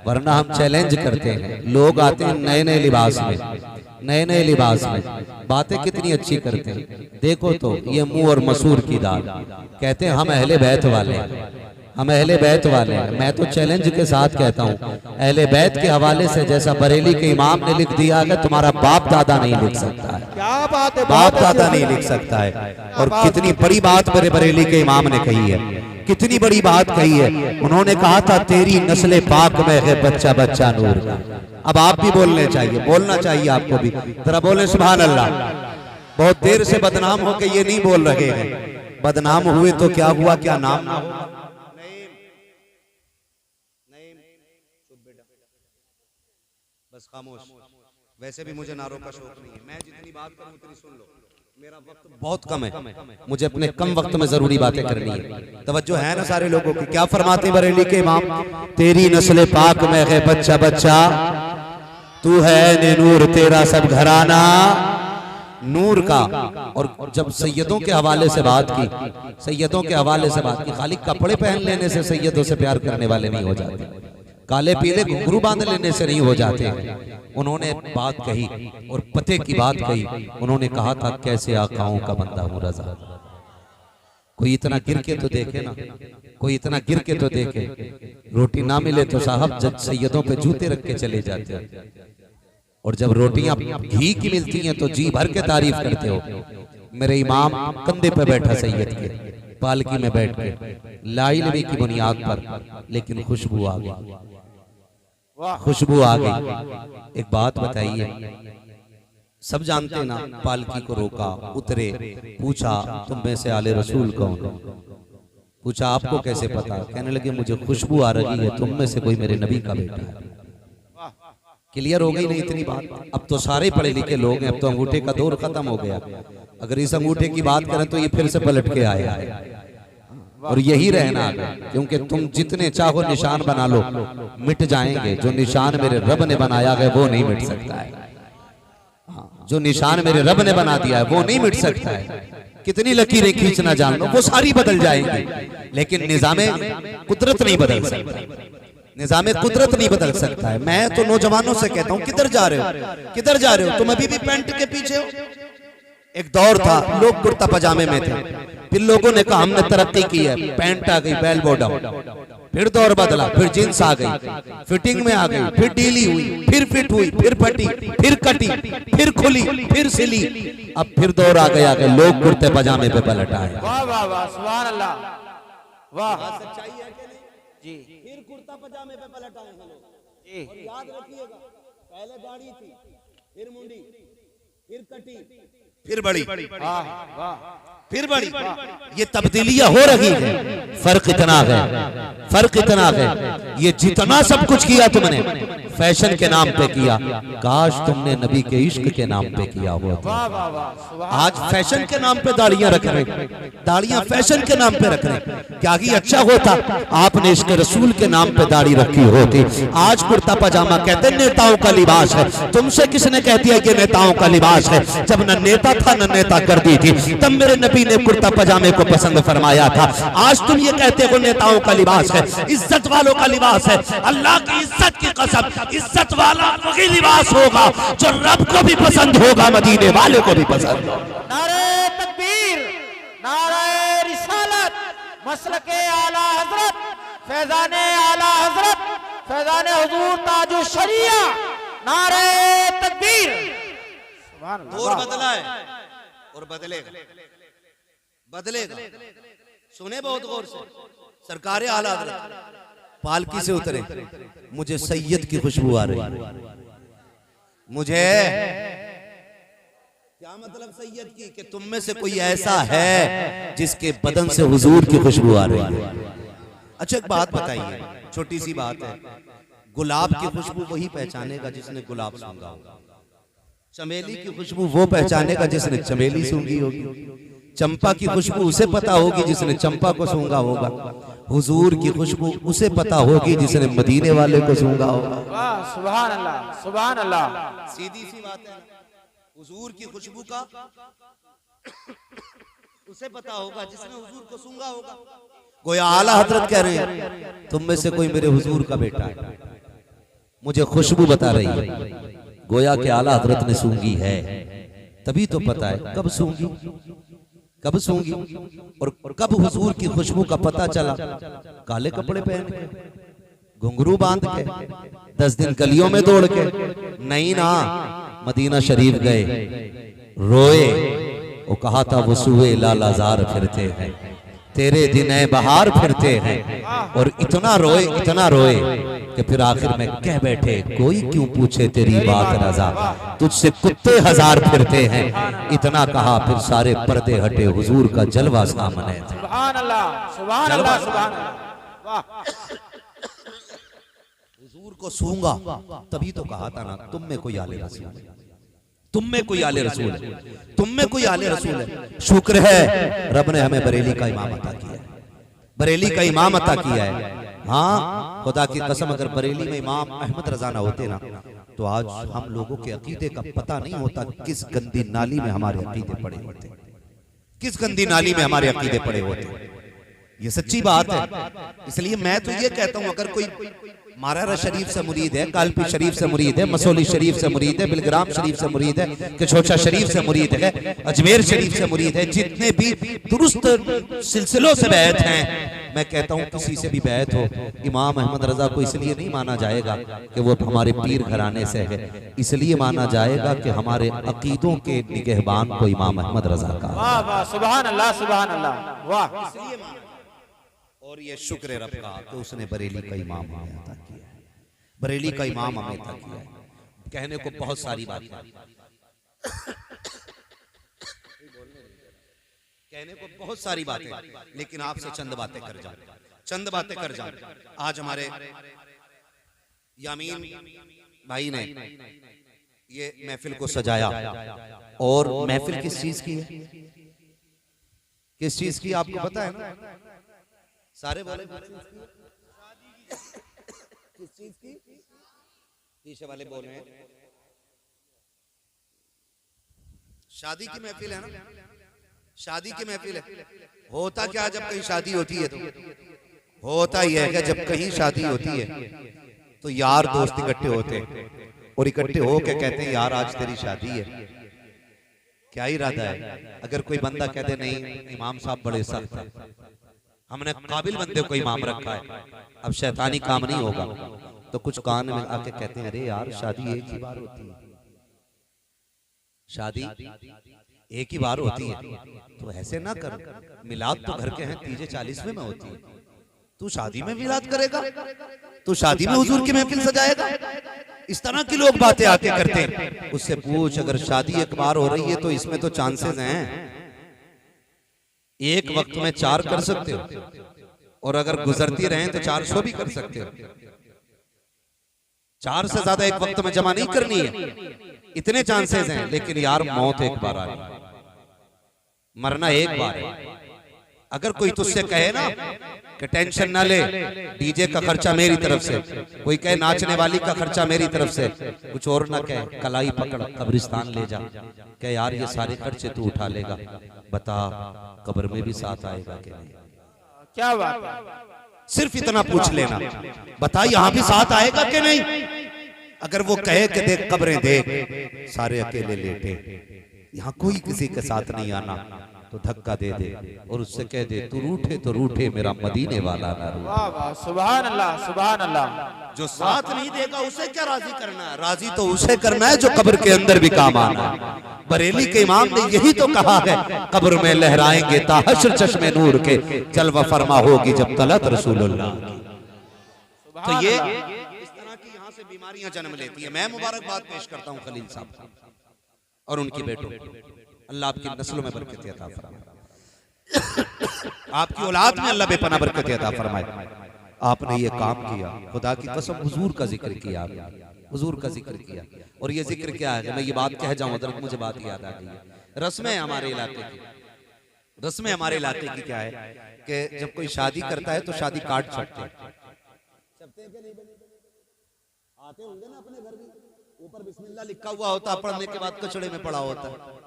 वरना हम चैलेंज करते हैं। लोग आते हैं नए नए लिबास में, नए नए लिबास में, बातें कितनी अच्छी करते हैं। देखो तो ये मुंह और मसूर की दाल, कहते हैं हम अहले बैत वाले हैं, हम अहले बैत वाले हैं। मैं तो चैलेंज के साथ कहता हूँ, अहले बैत के हवाले से जैसा बरेली के इमाम ने लिख दिया है, तुम्हारा बाप दादा नहीं लिख सकता है। क्या बात है, बाप दादा नहीं लिख सकता है। और कितनी बड़ी बात मेरे बरेली के इमाम ने कही है, कितनी बड़ी बात कही है। उन्होंने कहा था तेरी नस्ले पाक में है बच्चा बच्चा नूर का। अब आप भी बोलने चाहिए, बोलना चाहिए आपको भी, जरा बोले सुभान अल्लाह। बहुत देर से बदनाम होके ये नहीं बोल रहे हैं, बदनाम हुए तो क्या हुआ, क्या नाम ना हुआ। बस खामोश। वैसे भी मुझे नारों का शौक नहीं है, मैं जितनी बात करूं उतनी सुन लो, मेरा वक्त बहुत कम है, मुझे अपने कम वक्त में जरूरी बातें करनी है। तवज्जो है ना सारे लोगों की। क्या फरमाते बरेली के इमाम, तेरी नस्ल पाक में है बच्चा बच्चा, तू है ने नूर तेरा सब घराना नूर का। और जब सैयदों के हवाले से बात की, सैयदों के हवाले से बात की, खाली कपड़े पहन लेने से सैयदों से प्यार करने वाले नहीं हो जाते, काले पीले घुंघरू बांध लेने से नहीं हो जाते। उन्होंने बात कही और पते की बात कही। उन्होंने कहा था कैसे आकाओं का बंदा हूं रजा। कोई इतना गिर के तो देखे ना, कोई इतना गिर के तो देखे। रोटी ना मिले तो साहब जज सैयदों पे जूते रख के चले जाते हैं, और जब रोटियां घी की मिलती हैं तो जी भर के तारीफ करते हो। मेरे इमाम कंधे पे बैठा सैयद के, पालकी में बैठ के, लाई नबी की बुनियाद पर, लेकिन खुशबू आ गई, खुशबू आ गई। एक बात बताइए, सब जानते ना, पालकी को रोका, उतरे, पूछा तुम में से आले रसूल कौन? पूछा आपको कैसे पता? कहने लगे मुझे खुशबू आ रही है, तुम में से कोई मेरे नबी का बेटा है। क्लियर हो गई नहीं इतनी बात? अब तो सारे पढ़े लिखे लोग हैं, अब तो अंगूठे का दौर खत्म हो गया। अगर इस अंगूठे की बात करें तो ये फिर से पलट के आया है, और यही रहना है, क्योंकि तुम जितने चाहो निशान बना लो मिट जाएंगे। जो निशान मेरे रब ने बनाया है वो नहीं मिट सकता है। जो निशान मेरे रब ने बना दिया है वो नहीं मिट सकता है। कितनी लकीरें खींचना जान लो वो सारी बदल जाएंगी, लेकिन निजामे कुदरत नहीं बदल सकता, निजामे कुदरत नहीं बदल सकता है। मैं तो नौजवानों से कहता हूँ किधर जा रहे हो, किधर जा रहे हो? तुम अभी भी पैंट के पीछे हो। एक दौर था लोग कुर्ता पजामे में थे, फिर लोगों ने कहा हमने तरक्की की है, पैंट आ गई, बेल बॉटम, फिर दौर बदला, फिर जींस आ गई, फिटिंग में आ गई, फिर ढीली हुई, फिर फिट हुई, फिर फटी, फिर कटी, फिर खुली, फिर सिली, अब फिर दौर आ गया कि लोग कुर्ते पजामे पे पलट आए। वाह वाह वाह, सुभान अल्लाह, वाह। सच्चाई है कि नहीं जी, फिर कुर्ता पजामे पे पलट आए हैं लोग। जी, और याद रखिएगा, पहले दाढ़ी थी, फिर मुंडी, फिर कटी, फिर बड़ी, वाह वाह, फिर बड़ी, ये तब्दीलियां हो रही है। फर्क इतना है, फर्क इतना है, ये जितना सब कुछ किया तुमने फैशन के नाम पे किया, काश तुमने नबी के इश्क के नाम पे किया होता। वाह वाह वाह, सुभान। आज फैशन के नाम पे दाढ़ियां रख रहे, दाढ़ियां फैशन के नाम पे रख रहे। क्या ही अच्छा होता आपने इश्क रसूल के नाम पे दाढ़ी रखी होती। आज कुर्ता पजामा कहते नेताओं का लिबास है। तुमसे किसने कह दिया कि नेताओं का लिबास है? जब न नेता था न नेता करती थी, तब मेरे नबी ने कुर्ता पजामे को पसंद फरमाया था। आज तुम ये कहते हो नेताओं का लिबास है, इज्जत वालों का लिबास है। अल्लाह की इज्जत की कसम, इज्जत वाला वही लिबास होगा जो रब को भी पसंद होगा, मदीने वाले को भी पसंद होगा। नारे तकबीर, नारे रिसालत, मसलके आला हजरत, फैजाने आला हजरत, फैजाने हुजूर ताजुश शरिया, नारे तकबीर। सुभान अल्लाह। दौर बदला है और बदलेगा, बदलेगा। सुने बहुत गौर से, सरकार आला हज़रत पालकी से उतरे, मुझे सैयद की खुशबू आ रही, मुझे क्या मतलब सैयद की? कि तुम में से कोई ऐसा है जिसके बदन से हुजूर की खुशबू आ रही है। अच्छा एक बात बताइए, छोटी सी बात है, गुलाब की खुशबू वही पहचानेगा जिसने गुलाब सूंघा होगा, चमेली की खुशबू वो पहचानेगा जिसने चमेली सूंघी होगी, चंपा की खुशबू उसे पता होगी जिसने चंपा को सूंघा होगा, हुजूर की खुशबू उसे पता होगी जिसने मदीने वाले को सूंघा होगा। वाह, सुभान अल्लाह, सुभान अल्लाह। सीधी सी बात है, हुजूर की खुशबू का उसे पता होगा जिसने हुजूर को सूंघा होगा। गोया आला हजरत कह रहे हैं तुम में से कोई मेरे हुजूर का बेटा है, मुझे खुशबू बता रही है, गोया के आला हजरत ने सूंघी है, तभी तो पता है कब सूंघी, कब सूंघी और कब हुजूर की खुशबू का पता चला। काले कपड़े पहन के, घुंघरू बांध के, 10 दिन गलियों में दौड़ के नहीं ना, मदीना शरीफ गए, रोए, वो कहा था वसूए लालाजार फिरते हैं, तेरे दिन है बहार फिरते हैं, और इतना रोए कि फिर आखिर में कह बैठे, कोई क्यों पूछे तेरी बात रजा, तुझसे कुत्ते 1000 फिरते हैं। इतना कहा फिर सारे पर्दे हटे, हुजूर का जलवा सामने था। सुभान अल्लाह, सुभान अल्लाह, सुभान अल्लाह। वाह, हुजूर को सूंगा तभी तो कहा था ना, तुम में कोई आले रसूल है, तुम में कोई आले रसूल है, तुम में कोई आले रसूल है। शुक्र है रब ने हमें बरेली का इमाम अता किया है, बरेली का इमाम अता किया है। हाँ खुदा की कसम, अगर बरेली में इमाम अहमद रजा ना होते ना, तो आज हम लोगों के अकीदे का पता नहीं होता किस गंदी नाली में हमारे अकीदे पड़े होते, किस गंदी नाली में हमारे अकीदे पड़े होते। ये सच्ची बात है। इसलिए मैं तो ये कहता हूं, अगर कोई मारारा शरीफ से मुरीद है, कालपी शरीफ से मुरीद है, मसोली शरीफ से मुरीद है, बिलग्राम शरीफ से मुरीद है, कछोचा शरीफ से मुरीद है, अजमेर शरीफ से मुरीद है, जितने भी दुरुस्त सिलसिलों से बैत हैं, मैं कहता हूं किसी से भी बैत हो, इमाम अहमद रजा को इसलिए नहीं माना जाएगा कि वो हमारे पीर घराने से है, इसलिए माना जाएगा कि हमारे अकीदों के निगहबान को इमाम अहमद रजा का। वाह वाह, सुभान अल्लाह, सुभान अल्लाह, वाह। और ये शुक्र रब का कि उसने बरेली का इमाम हमें अता किया है, बरेली का इमाम हमें अता किया है। कहने को बहुत सारी बातें, कहने को बहुत सारी बातें, लेकिन आपसे चंद बातें कर जाऊं, चंद बातें कर जाऊं। आज हमारे यामीन भाई ने ये महफिल को सजाया, और महफिल किस चीज की है, किस चीज की आपको पता है ना? सारे बोले किस चीज की, पीछे वाले बोल रहे हैं शादी की महफिल है ना, शादी की महफिल है। होता क्या जब कहीं शादी होती है, तो होता ही है कि जब कहीं शादी होती है तो यार दोस्त इकट्ठे होते हैं, और इकट्ठे हो के कहते हैं यार आज तेरी शादी है, क्या इरादा है? अगर कोई बंदा कह दे नहीं इमाम साहब बड़े सख्त हैं, हमने काबिल बंदे को इमाम रखा है, अब शैतानी काम नहीं होगा, तो कुछ कान में आके कहते हैं अरे यार शादी एक ही बार होती है, शादी एक ही बार होती है, तो ऐसे ना कर, मिलाद तो घर के हैं 30-40वें में होती है, तू शादी में मिलाद करेगा, तू शादी में हुजूर की महफिल सजाएगा? इस तरह की लोग बातें आके करते हैं। उससे पूछ, अगर शादी एक बार हो रही है तो इसमें तो चांसेस हैं, एक वक्त में 4 कर सकते हो, और अगर गुजरती रहे तो 400 भी कर सकते हो। 4 से ज्यादा एक वक्त में जमा नहीं करनी है, इतने चांसेस हैं। लेकिन यार मौत एक बार आनी, मरना एक बार है। अगर कोई तुझसे कहे ना कि टेंशन ना ले, डीजे का खर्चा मेरी तरफ से, कोई कहे नाचने वाली का खर्चा मेरी तरफ से, कुछ और ना कहे, कलाई पकड़ कब्रिस्तान ले जा, कहे यार ये सारे खर्चे तू उठा लेगा, बता कब्र में भी साथ आएगा कि नहीं? क्या बात, सिर्फ इतना पूछ लेना, बता यहाँ भी साथ आएगा कि नहीं? अगर वो कहे कि देख कब्रें देख सारे अकेले लेटे, यहाँ कोई किसी के साथ नहीं आना, तो धक्का दे दे और उससे कह दे तू रूठे तो रूठे, मेरा मदीने वाला ना रूठे। वाह वाह, सुभान अल्लाह, सुभान अल्लाह। जो साथ नहीं देगा उसे क्या राजी करना है? राजी तो उसे करना है जो कब्र के अंदर भी काम आना है। बरेली के इमाम ने यही तो कहा है, कब्र में लहराएंगे ताहशर चश्मे नूर के, जलवा फरमा होगी जब तलत रसूलुल्लाह। तो ये इस तरह की यहाँ से बीमारियां जन्म लेती है। मैं मुबारकबाद पेश करता हूँ खलील साहब और उनकी बेटों, अल्लाह आपकी नस्लों में बरकत अता फरमाए, आपकी औलाद में अल्लाह बेपनाह बरकत अता फरमाए। आपने ये काम किया, खुदा की कसम हुजूर का जिक्र किया, हुजूर का जिक्र किया। और ये जिक्र क्या है, मैं ये बात कह जाऊं हज़रत, मुझे बात याद आ गई है। रस्में हमारे इलाके की, रस्में हमारे इलाके की क्या है कि जब कोई शादी करता है तो शादी कार्ड छपते हैं, आते होंगे ना अपने घर भी, ऊपर बिस्मिल्लाह लिखा हुआ होता, पढ़ने के बाद कचड़े में पड़ा होता है,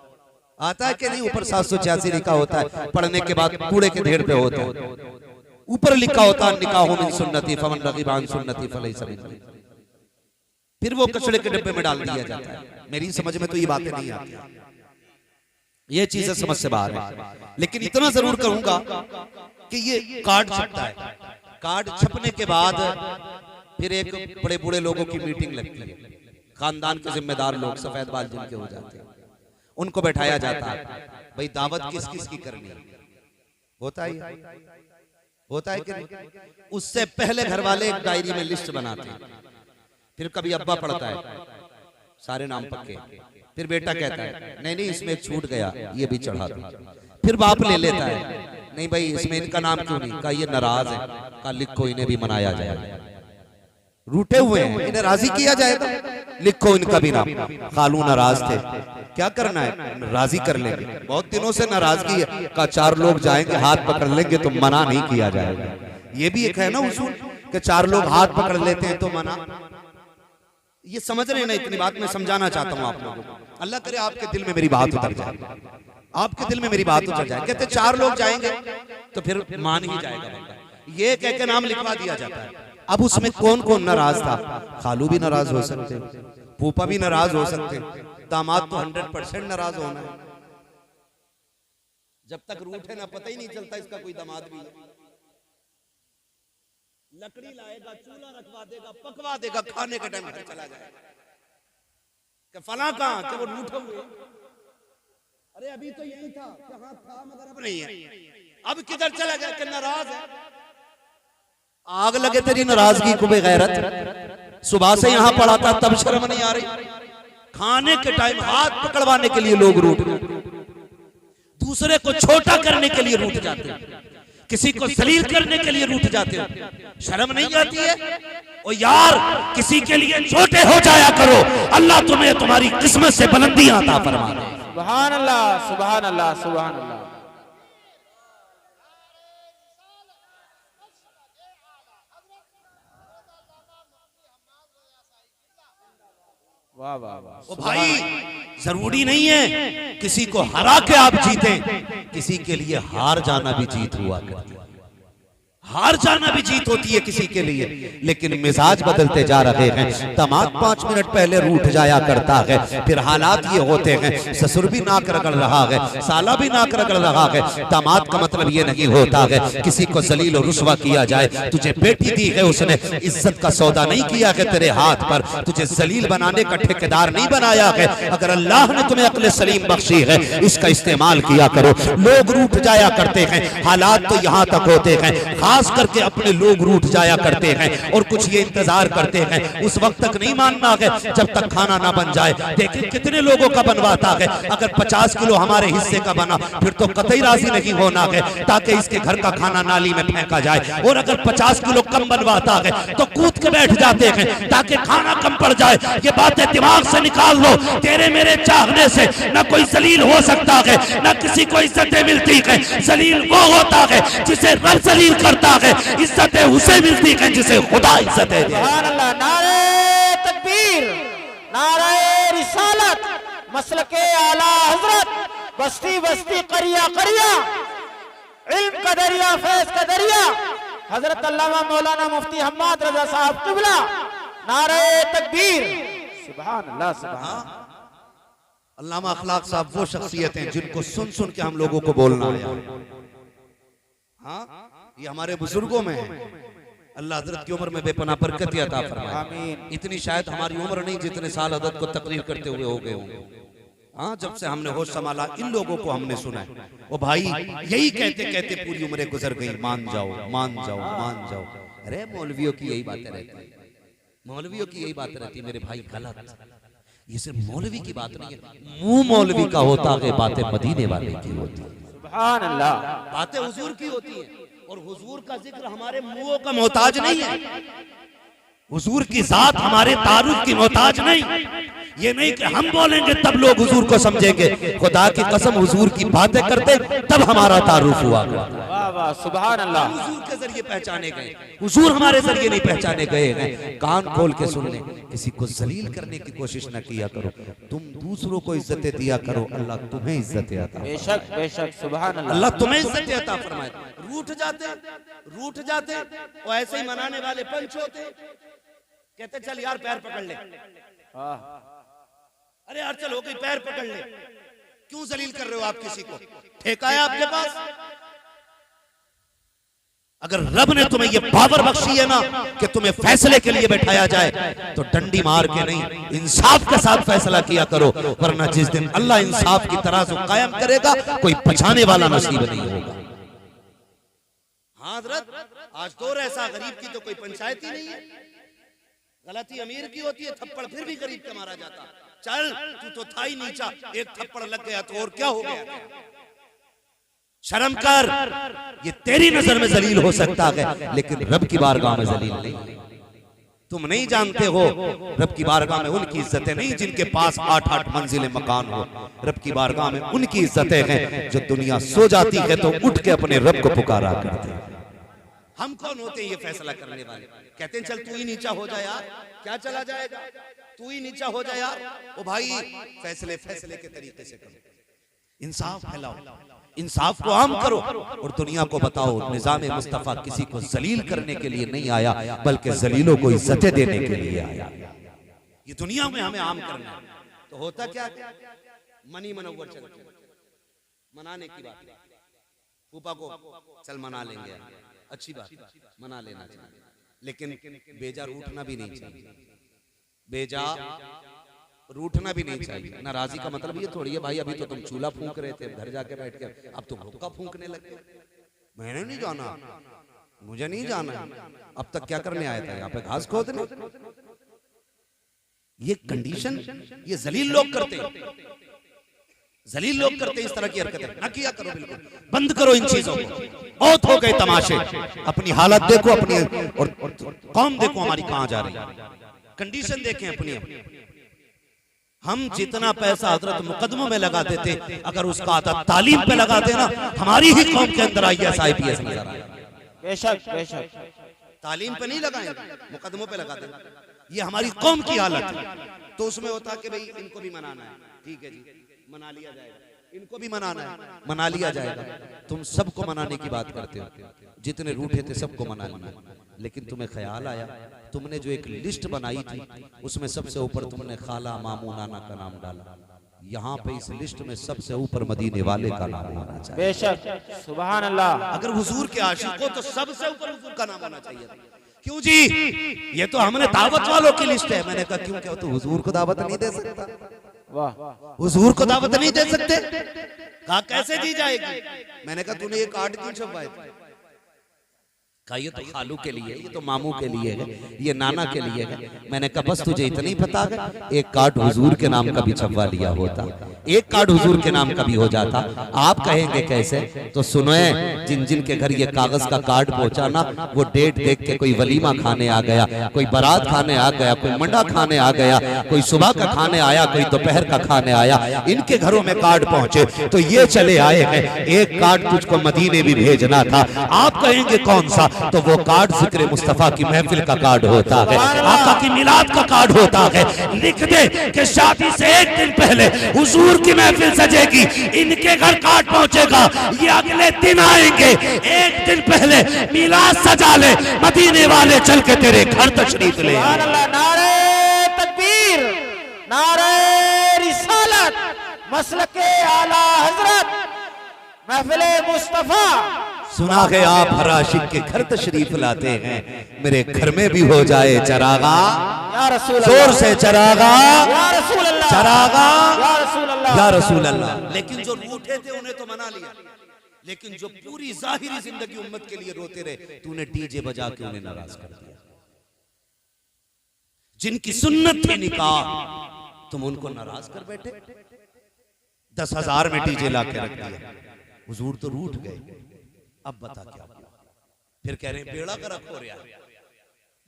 आता है कि नहीं? ऊपर 786 लिखा होता है, पढ़ने के बाद कूड़े के ढेर पे होता है, ऊपर लिखा होता है निकाह मिन सुन्नती फमन रगीब अन सुन्नती फलैसा मिन्नी। फिर वो कचड़े के डिब्बे में डाल दिया जाता है। मेरी समझ में तो ये बातें नहीं आती, ये चीजें समझ से बाहर है। लेकिन इतना जरूर कहूंगा कि ये कार्ड छपता है, कार्ड छपने के बाद फिर एक बड़े बूढ़े लोगों की मीटिंग लगती है, खानदान के जिम्मेदार लोग सफेद बाल जिनके हो जाते हैं, उनको बैठाया जाता है, भाई दावत किस किस की करनी है, होता है कि नहीं? उससे पहले घर वाले एक डायरी में लिस्ट बनाते हैं, फिर कभी अब्बा पढ़ता है सारे नाम पक्के, फिर बेटा कहता है नहीं नहीं इसमें एक छूट गया ये भी चढ़ा दो, फिर बाप ले लेता है नहीं भाई इसमें इनका नाम क्यों नहीं, कहा ये नाराज है, कहा लिखो इन्हें भी मनाया जाएगा, रूठे हुए हैं इन्हें राजी किया जाएगा, लिखो इनका भी नाम। खालू नाराज थे, क्या करना है राजी कर लेंगे, बहुत दिनों से नाराजगी है, कहा 4 लोग जाएंगे हाथ पकड़ लेंगे तो मना नहीं किया जाएगा। ये भी एक है ना उसूल कि 4 लोग हाथ पकड़ लेते हैं तो मना, ये समझ रहे हैं ना? इतनी बात मैं समझाना चाहता हूँ आप लोगों को, अल्लाह करे आपके दिल में मेरी बात उतर जाए, आपके दिल में मेरी बात उतर जाए। कहते 4 लोग जाएंगे तो फिर मान ही जाएगा बंदा, ये कह के नाम लिखवा दिया जाता है। अब उसमें कौन कौन नाराज था? खालू भी नाराज हो सकते, फूफा भी नाराज हो सकते, दामाद तो 100% नाराज होना है। जब तक रूठे ना पता ही नहीं चलता इसका कोई दामाद भी है। लकड़ी लाएगा, चूल्हा रखवा देगा, पकवा देगा, खाने के टाइम घर चला जाएगा कि फला कहां, कि वो रूठे हुए, अरे अभी तो यही था, कहां था मगर अब नहीं है, अब किधर चला गया कि नाराज है। आग लगे तेरी नाराजगी को बेगैरत, सुबह से यहां पड़ा था तब शर्म नहीं आ रही, खाने के टाइम हाथ पकड़वाने के लिए लोग रूठ, दूसरे को छोटा करने के लिए रूठ जाते हैं, किसी को जलील करने के लिए रूठ जाते हो, शर्म नहीं आती है? ओ यार किसी के लिए छोटे हो जाया करो, अल्लाह तुम्हें तुम्हारी किस्मत से बुलंदियां अता फरमा दे। सुभान अल्लाह, सुभान अल्लाह, सुभान अल्लाह। वाह वाह वाह। ओ भाई जरूरी नहीं है किसी को हरा के आप जीते, किसी के लिए हार जाना भी जीत हुआ करती है, हार जाना भी जीत होती है किसी के लिए। लेकिन मिजाज बदलते जा रहे हैं, दामाद 5 मिनट पहले रूठ जाया करता है, फिर हालात ये होते हैं ससुर भी नाक रगड़ रहा है, साला भी नाक रगड़ रहा है। दामाद का मतलब ये नहीं होता है किसी को जलील और रुस्वा किया जाए, तुझे बेटी दी है उसने, इज्जत का सौदा नहीं किया है तेरे हाथ पर, तुझे जलील बनाने का ठेकेदार नहीं बनाया है। अगर अल्लाह ने तुम्हें अक्ल सलीम बख्शी है इसका इस्तेमाल किया करो। लोग रूठ जाया करते हैं, हालात तो यहाँ तक होते हैं, खास करके अपने लोग रूठ जाया करते हैं और कुछ ये इंतजार करते हैं उस वक्त तक नहीं मानना है जब तक खाना ना बन जाए। देखिए कितने लोगों का बनवाता है, अगर 50 किलो हमारे हिस्से का बना फिर तो कतई राजी नहीं होना है ताकि इसके घर का खाना नाली में फेंका जाए, और अगर 50 किलो कम बनवाता है तो कूद के बैठ जाते हैं ताकि खाना कम पड़ जाए। ये बातें दिमाग से निकाल लो, तेरे मेरे चाहने से न कोई जलील हो सकता है न किसी को इज्जतें मिलती है। जलील वो होता है जिसे रब जलील करता है, इज्जतें उसे मिलती है जिसे खुदा इज्जतें दे। सुभान अल्लाह। नारे तकबीर, नारे रिसालत, मसलके आला हजरत, बस्ती बस्ती करिया करिया, इल्म का दरिया फैज का दरिया, हजरत अल्लामा मौलाना मुफ्ती हम्माद रजा साहब किबला। नारे तकबीर, सुभान अल्लाह, सुभान। अल्लामा अखलाक साहब वो शख्सियत हैं जिनको सुन सुन के हम लोगों को बोलना है। हाँ ये हमारे बुजुर्गों में है, अल्लाह हजरत की उम्र में बेपनाह बरकत अता फरमाए। आमीन। इतनी शायद हमारी उम्र नहीं जितने साल अदद को तकरीर करते हुए हो गए होंगे। हाँ जब से हमने होश संभाला इन लोगों को हमने सुना है। ओ भाई यही कहते कहते पूरी उम्रें गुजर गई, मान जाओ मान जाओ मान जाओ। अरे मौलवियों की यही बातें रहती है, मौलवियों की यही बातें रहती है मेरे भाई, गलत। ये सिर्फ मौलवी की बात नहीं है, मुंह मौलवी का होता है, बातें मदीने वाले की होती है। सुभान अल्लाह। बातें हुजूर की होती है और हुजूर का जिक्र हमारे मुंहों का मोहताज नहीं है, हुजूर की जात हमारे तारुफ की मोहताज नहीं। ये नहीं कि हम बोलेंगे तब लोग हुजूर को समझेंगे, खुदा की कसम हुजूर की बातें करते तब हमारा तारुफ हुआ। वाह वाह, सुभान अल्लाह। हुजूर के जरिए पहचाने गए, हुजूर हमारे जरिए नहीं पहचाने गए हैं। कान खोल के सुन ले, किसी को जलील करने की कोशिश न किया करो, तुम दूसरों को इज्जतें दिया करो, अल्लाह तुम्हें इज्जतें अता। बेशक बेशक, सुभान अल्लाह। अल्लाह तुम्हें इज्जतें अता फरमाए। रूठ जाते और ऐसे ही मनाने वाले पंच होते, कहते चल यार पैर पकड़ ले, अरे यार चल हो गई पैर पकड़ ले, क्यों जलील कर रहे हो आप किसी को? ठेका है आपके पास? अगर रब ने तुम्हें ये पावर बख्शी है ना कि तुम्हें फैसले के लिए बैठाया जाए, तो डंडी मार के नहीं, इंसाफ के साथ फैसला किया करो, वरना जिस दिन अल्लाह इंसाफ की तराजू कायम करेगा कोई बचाने वाला नसीब नहीं होगा। हाँ हज़रत, आज दौर ऐसा, गरीब की तो कोई पंचायत ही नहीं है। गलती अमीर की होती है, थप्पड़ फिर भी गरीब का मारा जाता। चल तू तो था ही नीचा, एक थप्पड़ लग गया तो और क्या हो गया? शर्म कर, ये तेरी नजर में जलील हो सकता है लेकिन रब की बारगाह में जलील नहीं। तुम नहीं जानते हो रब की बारगाह में उनकी इज्जतें नहीं जिनके पास 8-8 मंजिलें मकान हो। रब की बारगाह में उनकी इज्जतें हैं जो दुनिया सो जाती है तो उठ के अपने रब को पुकारा करते हैं। हम कौन होते हैं ये फैसला करने वाले? कहते हैं चल तू ही नीचा हो जाए यार, क्या चला जाएगा, तू ही नीचा हो जाए यार। ओ भाई फैसले फैसले के तरीके से करो, इंसाफ फैलाओ, इंसाफ को आम करो और दुनिया को बताओ निजाम मुस्तफा किसी को जलील करने के लिए नहीं आया बल्कि जलीलों को इज्जतें देने के लिए आया। ये दुनिया में हमें आम करना है। तो होता क्या, मनी मनोवर चलते मनाने की बात, फूफा को चल मना लेंगे, अच्छी बात, मना लेना चाहिए, लेकिन बेजा रूठना भी नहीं चाहिए। बेजा रूठना भी नहीं चाहिए। नाराजी का मतलब ये थोड़ी है भाई अभी तो तुम चूल्हा फूंक रहे थे, घर जाके बैठ के अब तुम हुक्का फूंकने लगे। मैंने नहीं जाना, मुझे नहीं जाना, अब तक क्या करने आया था यहाँ पे, घास खोदने? ये कंडीशन ये जलील लोग करते हैं, जलील लोग करते हैं इस तरह की हरकतें। ना किया करो, बिल्कुल बंद करो इन चीजों को। बहुत हो गए तमाशे, अपनी हालत देखो, अपनी और कौम देखो हमारी कहां जा रही है, कंडीशन देखें अपनी। हम जितना पैसा हजरत मुकदमों में लगा देते, अगर उसका आधा तालीम पे लगा देना, हमारी ही कौम के अंदर IAS IPS नजर आए। बेशक बेशक, तालीम पे नहीं लगाएंगे, मुकदमों पे लगा देना। ये हमारी कौम की हालत है। तो उसमें होता कि भाई इनको भी मनाना है, ठीक है जी मना लिया जाएगा, इनको भी मनाना है, मना लिया जाएगा। तुम सबको मनाने की बात करते हो, जितने रूठे थे सबको मना लिया, लेकिन तुम्हें ख्याल आया तुमने जो एक लिस्ट बनाई थी उसमें सबसे ऊपर तुमने खाला मामू नाना का नाम डाला। यहाँ पे इस लिस्ट में सबसे ऊपर मदीने वाले का नाम होना चाहिए। बेशक, सुभान अल्लाह। अगर हुजूर के आशिक हो तो सबसे ऊपर हुजूर का नाम होना चाहिए। क्यों जी, ये तो हमने दावत वालों की लिस्ट है। मैंने कहा क्यों, क्या तो हुजूर को दावत नहीं दे सकता? वाह, हुजूर को दावत नहीं दे सकते? कहा कैसे दी जाएगी? मैंने कहा तूने ये कार्ड क्यों छपवाए थे? कहा ये तो खालू के लिए, ये तो मामू के लिए है, ये नाना के लिए है। मैंने कहा बस तुझे इतना ही पता है, एक कार्ड हुजूर के नाम का भी छपवा लिया होता, एक कार्ड हुजूर के नाम का भी हो जाता। आप कहेंगे कैसे? तो सुनो, जिन जिन के घर ये कागज का कार्ड पहुंचा ना, वो डेट देख के कोई वलीमा खाने आ गया, कोई बारात खाने आ गया, कोई मंडा खाने आ गया, कोई सुबह का खाने आया, कोई दोपहर का खाने आया। इनके घरों में कार्ड पहुंचे तो ये चले आए हैं, एक कार्ड तुझको मदीने भी भेजना था। आप कहेंगे कौन सा? तो वो कार्ड जिक्र मुस्तफा की महफिल का कार्ड होता है, आका की मिलाद का कार्ड होता है। लिख दे कि शादी से एक दिन पहले हुजूर की महफिल सजेगी, इनके घर कार्ड पहुंचेगा, ये अगले दिन आएंगे, एक दिन पहले मिलाद सजा ले, मदीने वाले चल के तेरे घर तशरीफ ले। नारे तकबीर, नारे रिसालत, मसलके आला हजरत, महफिले मुस्तफा। सुना है आप हर आशिक के घर तशरीफ लाते हैं, मेरे घर में भी हो जाए चरागा, या रसूल जोर अल्लाह, से चरागा, या रसूल अल्लाह, चरागा, या रसूल अल्लाह, या रसूल अल्लाह। लेकिन जो रूठे थे उन्हें तो मना लिया, लेकिन जो पूरी जाहिरी जिंदगी उम्मत के लिए रोते रहे, तूने डीजे बजा के उन्हें नाराज कर दिया। जिनकी सुन्नत थी निकाह, तुम उनको नाराज कर बैठे। 10,000 में डीजे ला के रख दिया। हुजूर तो रूठ गए, अब बता क्या? फिर कह रहे हैं बेड़ा गर्क हो रहा,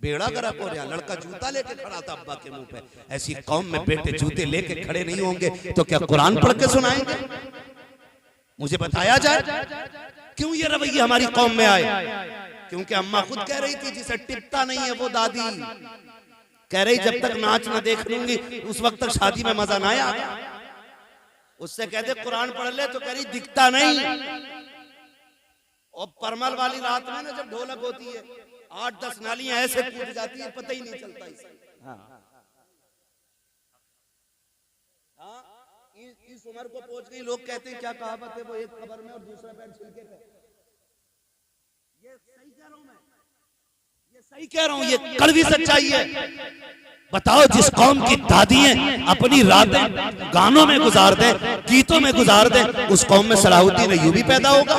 बेड़ा गर्क हो रहा। लड़का जूता लेके खड़ा था अब्बा के मुंह पे। ऐसी कौम में बेटे जूते लेके खड़े नहीं होंगे तो क्या कुरान पढ़ के सुनाएंगे? मुझे बताया जाए क्यों ये रवैया हमारी कौम में आए? क्योंकि अम्मा खुद कह रही थी जिसे टिपता नहीं है वो दादी कह रही जब तक नाच ना देख लूंगी उस वक्त तक शादी में मजा ना आया। उससे कहते कुरान पढ़ ले तो कह रही दिखता नहीं। और परमल वाली रात में ना जब ढोलक होती है 8-10 नालियां ऐसे कूद जाती है, पता ही नहीं चलता इसे। हाँ, इस उम्र को पहुंच गई, लोग कहते हैं क्या कहावत है, वो एक कब्र में और दूसरा पैर छिलके पे। ये सही कह रहा हूं मैं, ये सही कह रहा हूं, ये कड़वी सच्चाई है। बताओ, जिस कौम की दादियां अपनी रातें गानों में गुजार दे, गीतों में गुजार दे, उस कौम में सलाहुद्दीन अय्यूबी पैदा होगा?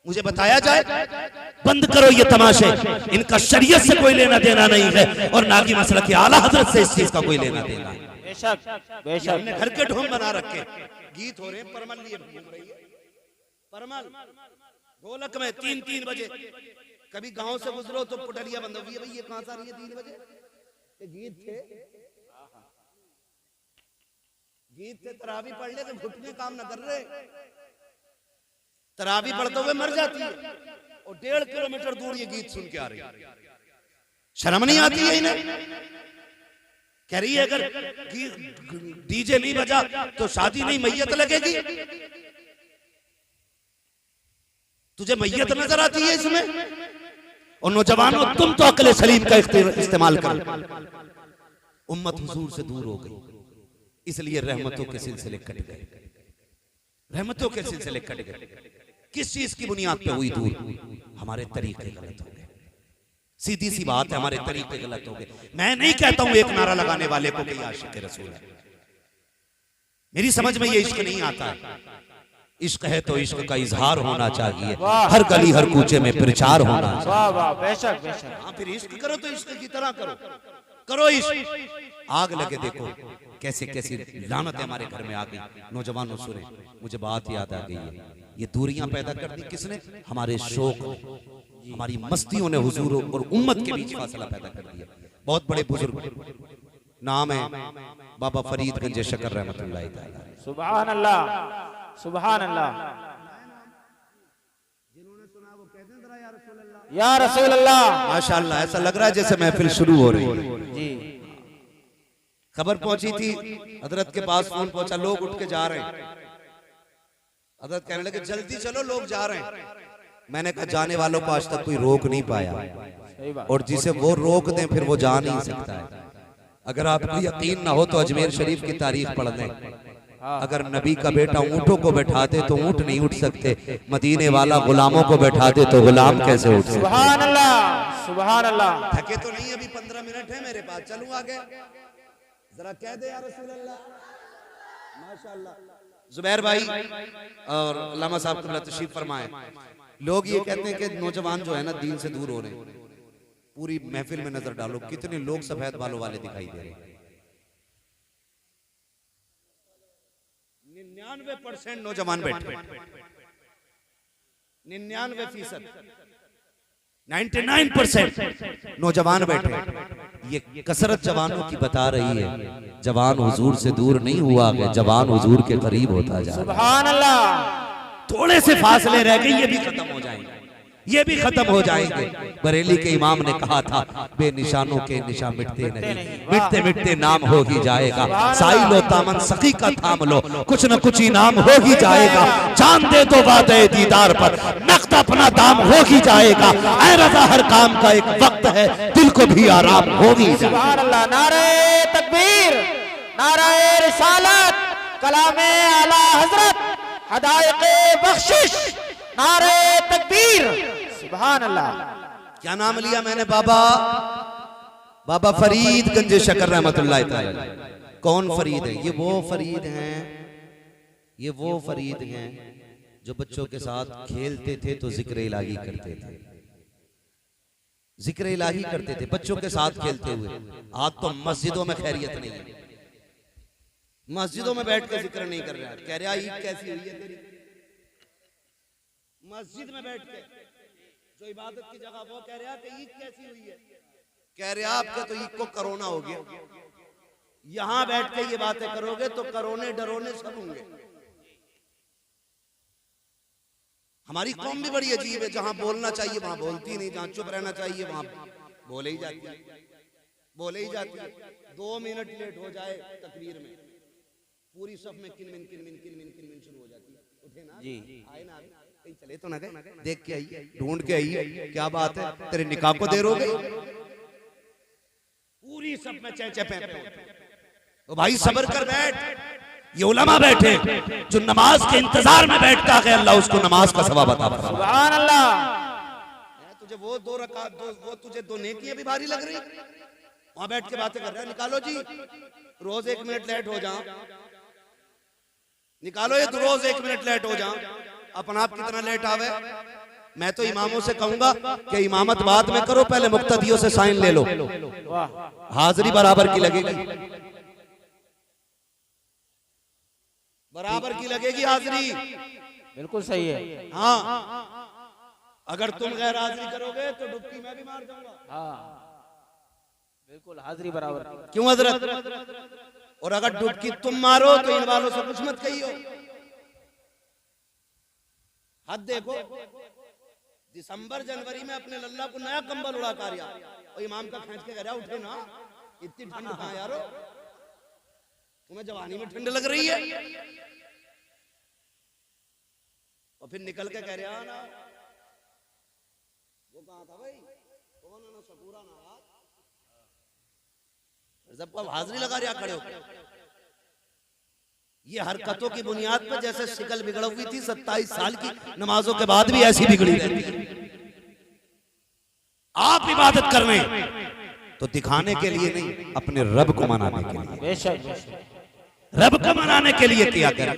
मुझे बताया जाए। बंद करो ये तमाशे, इनका शरीयत से कोई लेना देना नहीं है और ना कि मसला की आला हजरत से इस चीज का कोई लेना देना है। बेशक बेशक। हमने घर के ढोंग बना रखे, गीत हो रहे हैं, परमल लिए घूम रही है, परमल ढोलक में 3-3 बजे। कभी गांव से गुजरो तो पुटलिया बंद होगी, भाई ये कहां से आ रही है 3 बजे? ये गीत थे, गीत थे। तरावी पढ़ ले तो घुटने काम न कर रहे, तरावी पढ़ते हुए मर जाती है और 1.5 किलोमीटर दूर ये गीत सुन के आ रही है। शर्म नहीं आती है इन्हें? कह रही है अगर डीजे नहीं बजा तो शादी नहीं, मैयत लगेगी। तुझे मैयत नजर आती है इसमें? और नौजवानों, तुम तो अक्ल सलीम का इस्तेमाल करो। उम्मत हुजूर से दूर हो गई, इसलिए रहमतों के सिलसिले कट गए, रहमतों के सिलसिले कट गए। किस चीज की बुनियाद पे हुई दूर? हमारे तरीके गलत हो गए। सीधी सी बात है, हमारे तरीके गलत हो गए। मैं नहीं कहता हूं एक नारा लगाने वाले को कि आशिक रसूल है, मेरी समझ में ये इश्क नहीं आता है। इश्क है तो इश्क का इजहार होना चाहिए, हर गली हर कूचे में प्रचार होना चाहिए। वाह वाह, बेशक बेशक। हाँ, फिर इश्क करो तो इश्क की तरह करो, करो इश्क। आग लगे देखो कैसे कैसी लानत हमारे घर में आ गई। नौजवानों सुने, मुझे बात याद आ गई है, ये दूरियां पैदा कर दी किसने? हमारे शौक, हमारी मस्तियों ने हुजूर और उम्मत के बीच फासला पैदा कर दिया। बहुत बड़े बुजुर्ग, नाम है बाबा फरीद गंज शकर रहमतुल्लाह तआला। सुभान अल्लाह, सुभान अल्लाह। जिन्होंने सुना वो कहते हैं जरा या रसूल अल्लाह, या रसूल अल्लाह। माशाअल्लाह, ऐसा लग रहा है जैसे महफिल शुरू हो रही है जी। खबर पहुंची थी, हजरत के पास फोन पहुंचा, लोग उठ के जा रहे हैं। हजरत कहने लगे जल्दी चलो, लोग जा रहे हैं। मैंने कहा जाने वालों को आज तक कोई रोक नहीं पाया, और जिसे वो रोक दें फिर वो जा नहीं सकता है। अगर आपको यकीन ना हो तो अजमेर शरीफ की तारीख पढ़ लें। अगर नबी का बेटा ऊंटों को बैठाते तो ऊंट नहीं उठ सकते, मदीने वाला गुलामों को बैठाते तो गुलाम कैसे उठ सकते? सुभान अल्लाह, सुभान अल्लाह। थके तो नहीं, अभी 15 मिनट है मेरे पास, चलूं आगे? जरा कह दे या रसूल अल्लाह। माशाअल्लाह। जुबैर भाई और अल्लामा साहब को तशरीफ फरमाए। लोग ये कहते हैं कि नौजवान जो है ना दीन से दूर हो रहे हैं। पूरी महफिल में नजर डालो, कितने लोग सफेद बालों वाले दिखाई दे रहे हैं। 99% नौजवान बैठे, 99%, 99% नौजवान बैठे। ये कसरत जवानों की बता रही है, जवान हुजूर से दूर नहीं हुआ है, जवान हुजूर के करीब होता जा रहा है। सुभान अल्लाह। थोड़े से फासले रह गए, ये भी खत्म हो जाएंगे, ये भी खत्म हो जाएंगे। बरेली के इमाम ने कहा था, बेनिशानों के निशान मिटते नहीं, मिटते मिटते नाम हो ही जाएगा। साइलो तामन सखी का थाम लो, कुछ न कुछ इनाम हो ही जाएगा। जान दे तो वादे दीदार पर, नक़द अपना दाम हो ही जाएगा। ऐ रज़ा हर काम का एक वक्त है, दिल को भी आराम हो ही जाएगा। सुभान अल्लाह। नारे तकबीर, नारे रिसालत, कलामे आला हजरत, हदायक़े बख्शिश, नारे तकबीर। सुभान अल्लाह। क्या नाम लिया मैंने? बाबा, बाबा फरीद गंज शकर रहमतुल्लाह तआला। कौन फरीद है? ये वो फरीद हैं, ये वो फरीद हैं जो बच्चों के साथ खेलते थे तो जिक्र इलाही करते थे, जिक्र इलाही करते थे बच्चों के साथ खेलते हुए। आज तो मस्जिदों में खैरियत नहीं है, मस्जिदों में बैठ कर जिक्र नहीं कर रहा। कह रहा ईद कैसी हुई है तेरी? मस्जिद में बैठ के जो इबादत की जगह, वो कह रहा कि ईद कैसी हुई है? कह रहा आपके तो ईद को कोरोना हो गया। यहां बैठ के ये बातें करोगे तो करोने डरोने सब होंगे। हमारी कौम भी बड़ी अजीब है, जहां बोलना चाहिए वहां बोलती नहीं, जहां चुप रहना चाहिए वहां बोले ही जाती है, बोले ही जाती है। 2 मिनट लेट हो जाए तकबीर में, पूरी सफ में किनमिन किनमिन किनमिन किनमिन शुरू हो जाती है। उठे ना जी, आए ना, कहीं चले तो ना गए, देख के आई, ढूंढ के आई, क्या बात है, तेरे निकाह को देर हो गई। पूरी सब में चेचे पे तो भाई सब्र कर बैठ। ये उलमा बैठे जो नमाज के इंतजार में बैठता है, अल्लाह उसको नमाज का सवाब अता फरमाए। सुभान अल्लाह। तुझे वो 2 रकात वो तुझे 2 नेकियां भी भारी लग रही, वहां बैठ के बातें कर रहा है। निकालो जी, रोज 1 मिनट लेट हो जाओ, निकालो ये रोज 1 मिनट लेट हो जाओ, अपना आप कितना लेट आवे। मैं तो इमामों से कहूंगा कि इमामत बाद में करो, पहले मुक्तदियों से साइन ले लो, हाजिरी बराबर की लगेगी, बराबर की लगेगी हाजिरी। बिल्कुल सही है। हाँ, अगर तुम गैर हाजिरी करोगे तो डुबकी मैं भी मार जाऊंगा। हाँ बिल्कुल, हाजिरी बराबर। क्यों हजरत? और अगर डुबकी तुम मारो तो इन वालों से कुछ मत कहियो। हद देखो, दिसंबर जनवरी में अपने लल्ला को नया कंबल उड़ा कर और इमाम का खींच के गया, उठे ना, इतनी ठंड कहां यारो, तुम्हें जवानी में ठंड लग रही है। और फिर निकल के कह रहा ना, वो कहां था भाई, कौन ना सकूरा ना, सबको हाजिरी लगा रहा खड़े होकर। ये हरकतों की बुनियाद पर जैसे शिकल बिगड़ हुई थी 27 साल की, नमाजों के बाद भी ऐसी बिगड़ी रहती है। आप इबादत कर रहे हैं तो दिखाने के लिए नहीं, अपने रब को मनाने के लिए, बेशक रब को मनाने के लिए किया कर।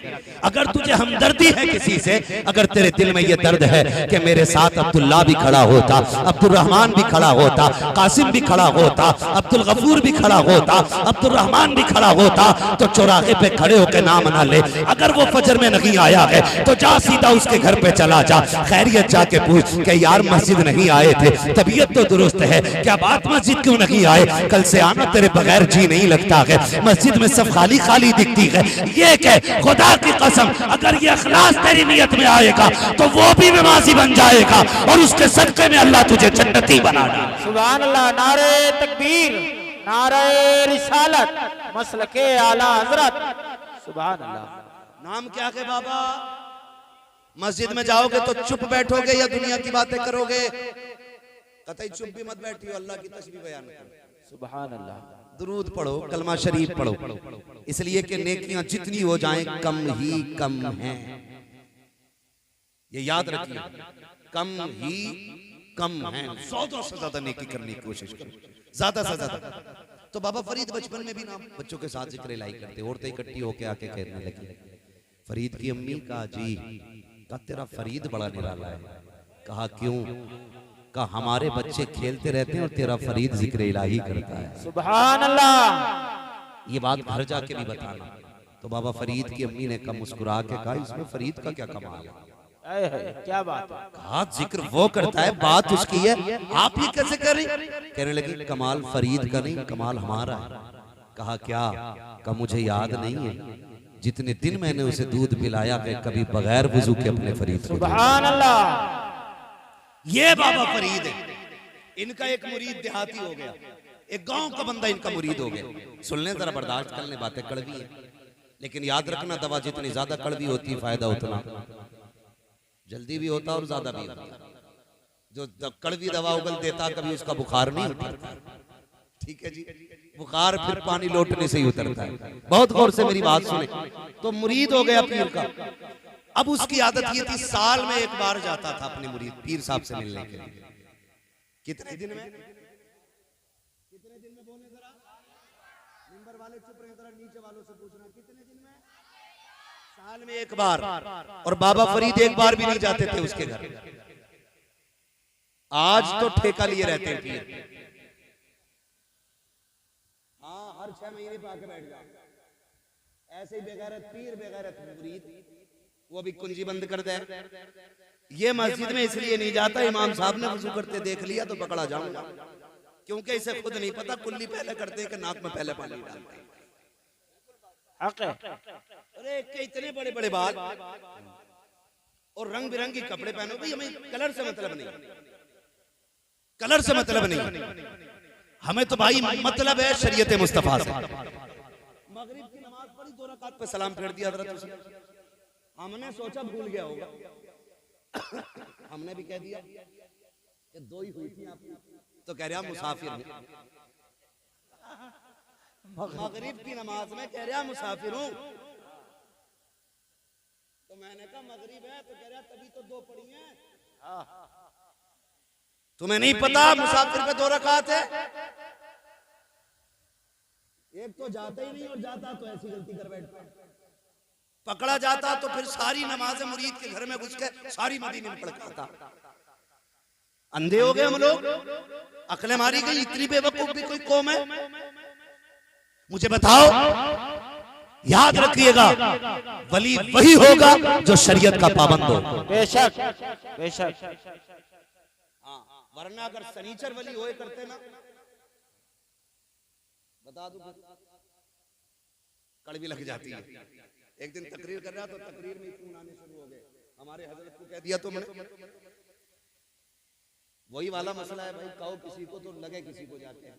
अगर तुझे हमदर्दी है किसी से, अगर तेरे दिल में ये दर्द है कि मेरे साथ अब्दुल्ला भी खड़ा होता, अब्दुल रहमान भी खड़ा होता, कासिम भी खड़ा होता, अब्दुल गफूर भी खड़ा होता, अब्दुल रहमान भी खड़ा होता, तो चौराहे पे खड़े होकर ना मना ले। अगर वो फजर में नहीं आया है तो जा सीधा उसके घर पे चला जा, खैरियत जाके पूछ कि यार मस्जिद नहीं आए थे, तबीयत तो दुरुस्त है, क्या बात मस्जिद क्यों नहीं आए, कल से आना, तेरे बगैर जी नहीं लगता है, मस्जिद में सब खाली खाली दिखती है। ये कह खुदा की कसम, अगर ये अखलास तेरी नियत में आएगा तो वो भी नमाजी बन जाएगा और उसके सदके में अल्लाह तुझे जन्नती बना देगा। सुभान अल्लाह। नारे तकबीर, नारे रिसालत, मसलके आला हजरत। सुभान अल्लाह। नाम क्या है बाबा? मस्जिद में जाओगे तो चुप बैठोगे या दुनिया की बातें करोगे? कतई चुप भी मत बैठियो, अल्लाह की तस्बीह बयान करो। सुभान अल्लाह। दुरूद पढ़ो, कलमा शरीफ पढ़ो, इसलिए कि नेकियां जितनी हो जाएं कम ही कम हैं। ये याद रखिए, कम ही कम हैं। 100 से ज्यादा नेकी करने की कोशिश करो, ज्यादा से ज्यादा। तो बाबा फरीद बचपन में भी ना बच्चों के साथ जिक्र इलाही करते, औरतें इकट्ठी होके आके कहने लगी, फरीद की अम्मी का जी का तेरा फरीद बड़ा निराला है। कहा क्यों? कहा हमारे बच्चे खेलते रहते हैं और तेरा फरीद जिक्र इलाही करता है। सुभान अल्लाह। ये बात घर जाके भी बताना। तो बाबा फरीद की अम्मी ने कम मुस्कुरा के कहा, इसमें फरीद का क्या कमाल है? क्या बात है? कहा जिक्र वो करता है, बात उसकी है, आप ये कैसे कर रही? कहने लगी कमाल फरीद का नहीं, कमाल हमारा है। कहा क्या? कहा मुझे याद नहीं है जितने दिन मैंने उसे दूध पिलाया है कभी बगैर वुजू के अपने फरीद को। सुभान अल्लाह। ये बाबा फरीद है। इनका एक मुरीद देहाती हो गया, एक गांव का बंदा इनका मुरीद हो गया। सुन लें जरा, बर्दाश्त कर लें, बातें कड़वी है, लेकिन याद रखना दवा जितनी ज्यादा कड़वी होती है फायदा उतना जल्दी भी होता और ज्यादा भी होता। जो कड़वी दवा उगल देता कभी उसका बुखार नहीं उतरता। ठीक है जी, बुखार फिर पानी लौटने से ही उतरता है। बहुत गौर से मेरी बात सुने। तो मुरीद हो गया पीर का। अब उसकी आदत ये थी, साल में एक बार जाता था अपने मुरीद पीर साहब से मिलने के लिए। कितने दिन में? कितने दिन में बोले जरा, मिंबर वाले चुप रहे, जरा नीचे वालों से पूछना, कितने दिन में? साल में एक बार। और बाबा फरीद एक बार भी नहीं जाते थे उसके घर। आज तो ठेका लिए रहते हैं पीर। हाँ, हर 6 महीने पे आके बैठ जाओ। ऐसे ही बेगैरत पीर, बेगैरत मुरीद, वो भी कुंजी बंद कर दे। ये मस्जिद में इसलिए नहीं जाता, इमाम साहब ने वजू करते देख लिया तो पकड़ा जाऊंगा, क्योंकि इसे खुद नहीं पता कुल्ली पहले करते हैं कि नाक में पहले पानी डालते हैं। अरे के इतने बड़े बड़े बाल और रंग बिरंगी कपड़े पहनो। भाई हमें कलर से मतलब नहीं, कलर से मतलब नहीं, हमें तो भाई मतलब है शरीयत मुस्तफा से। मगरिब की नमाज पढ़ी, 2 रकात पे सलाम फेर दिया हजरत उसने। हमने सोचा भूल गया होगा, हमने भी कह दिया कि 2 ही हुई थी आपकी, तो कह रहा मुसाफिर हूं। मगरिब की नमाज में कह रहा मुसाफिर हूं। तो मैंने कहा मगरिब है, तो कह रहा तभी तो 2 पढ़ी हैं। तुम्हें नहीं पता मुसाफिर पे 2 रकात है? एक तो जाता ही नहीं, और जाता तो ऐसी गलती कर बैठता। पकड़ा जाता तो फिर सारी नमाजें मुरीद के घर में घुस के सारी मदीने में पढ़ता। अंधे हो गए हम लोग, अकलें मारी गई। इतनी बेवकूफ भी कोई कौम है? मुझे बताओ, याद रखिएगा, वली वही होगा जो शरीयत का पाबंद हो। बेशक बेशक। वरना अगर सनीचर वली होए करते ना, बता दूं कड़वी लग जाती है। एक दिन तकरीर कर रहा तो तकरीर में खून आने शुरू हो गए। हमारे हजरत को कह दिया तो मैंने, वही वाला मसला है भाई, कहो किसी को तो लगे किसी को जाके।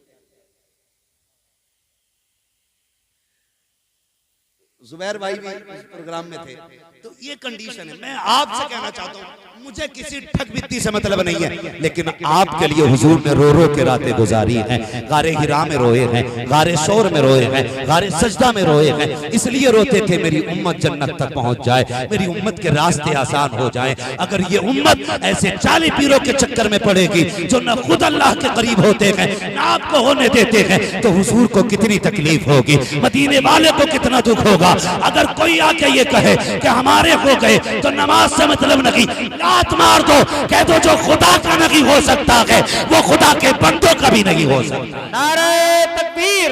जुबैर भाई भी इस प्रोग्राम में थे। तो ये कंडीशन है। मैं आपसे कहना चाहता हूँ, मुझे किसी ठग बित्ती से मतलब नहीं है, लेकिन आपके लिए हुजूर ने रो रो के रातें गुजारी हैं। गारे हिरा में रोए हैं, गारे शोर में रोए हैं, गारे सजदा में रोए हैं। इसलिए रोते थे मेरी उम्मत जन्नत तक पहुंच जाए, मेरी उम्मत के रास्ते आसान हो जाए। अगर ये उम्मत ऐसे जाली पीरों के चक्कर में पड़ेगी जो न खुद अल्लाह के करीब होते हैं न आपको होने देते हैं, तो हुजूर को कितनी तकलीफ होगी, मदीने वाले को कितना दुख होगा। अगर कोई आके ये कहे कि हमारे हो गए तो नमाज से मतलब नहीं, लात मार दो, कह दो जो खुदा का नहीं हो सकता है वो खुदा के बंदों का भी नहीं हो सकता। नारे तकबीर,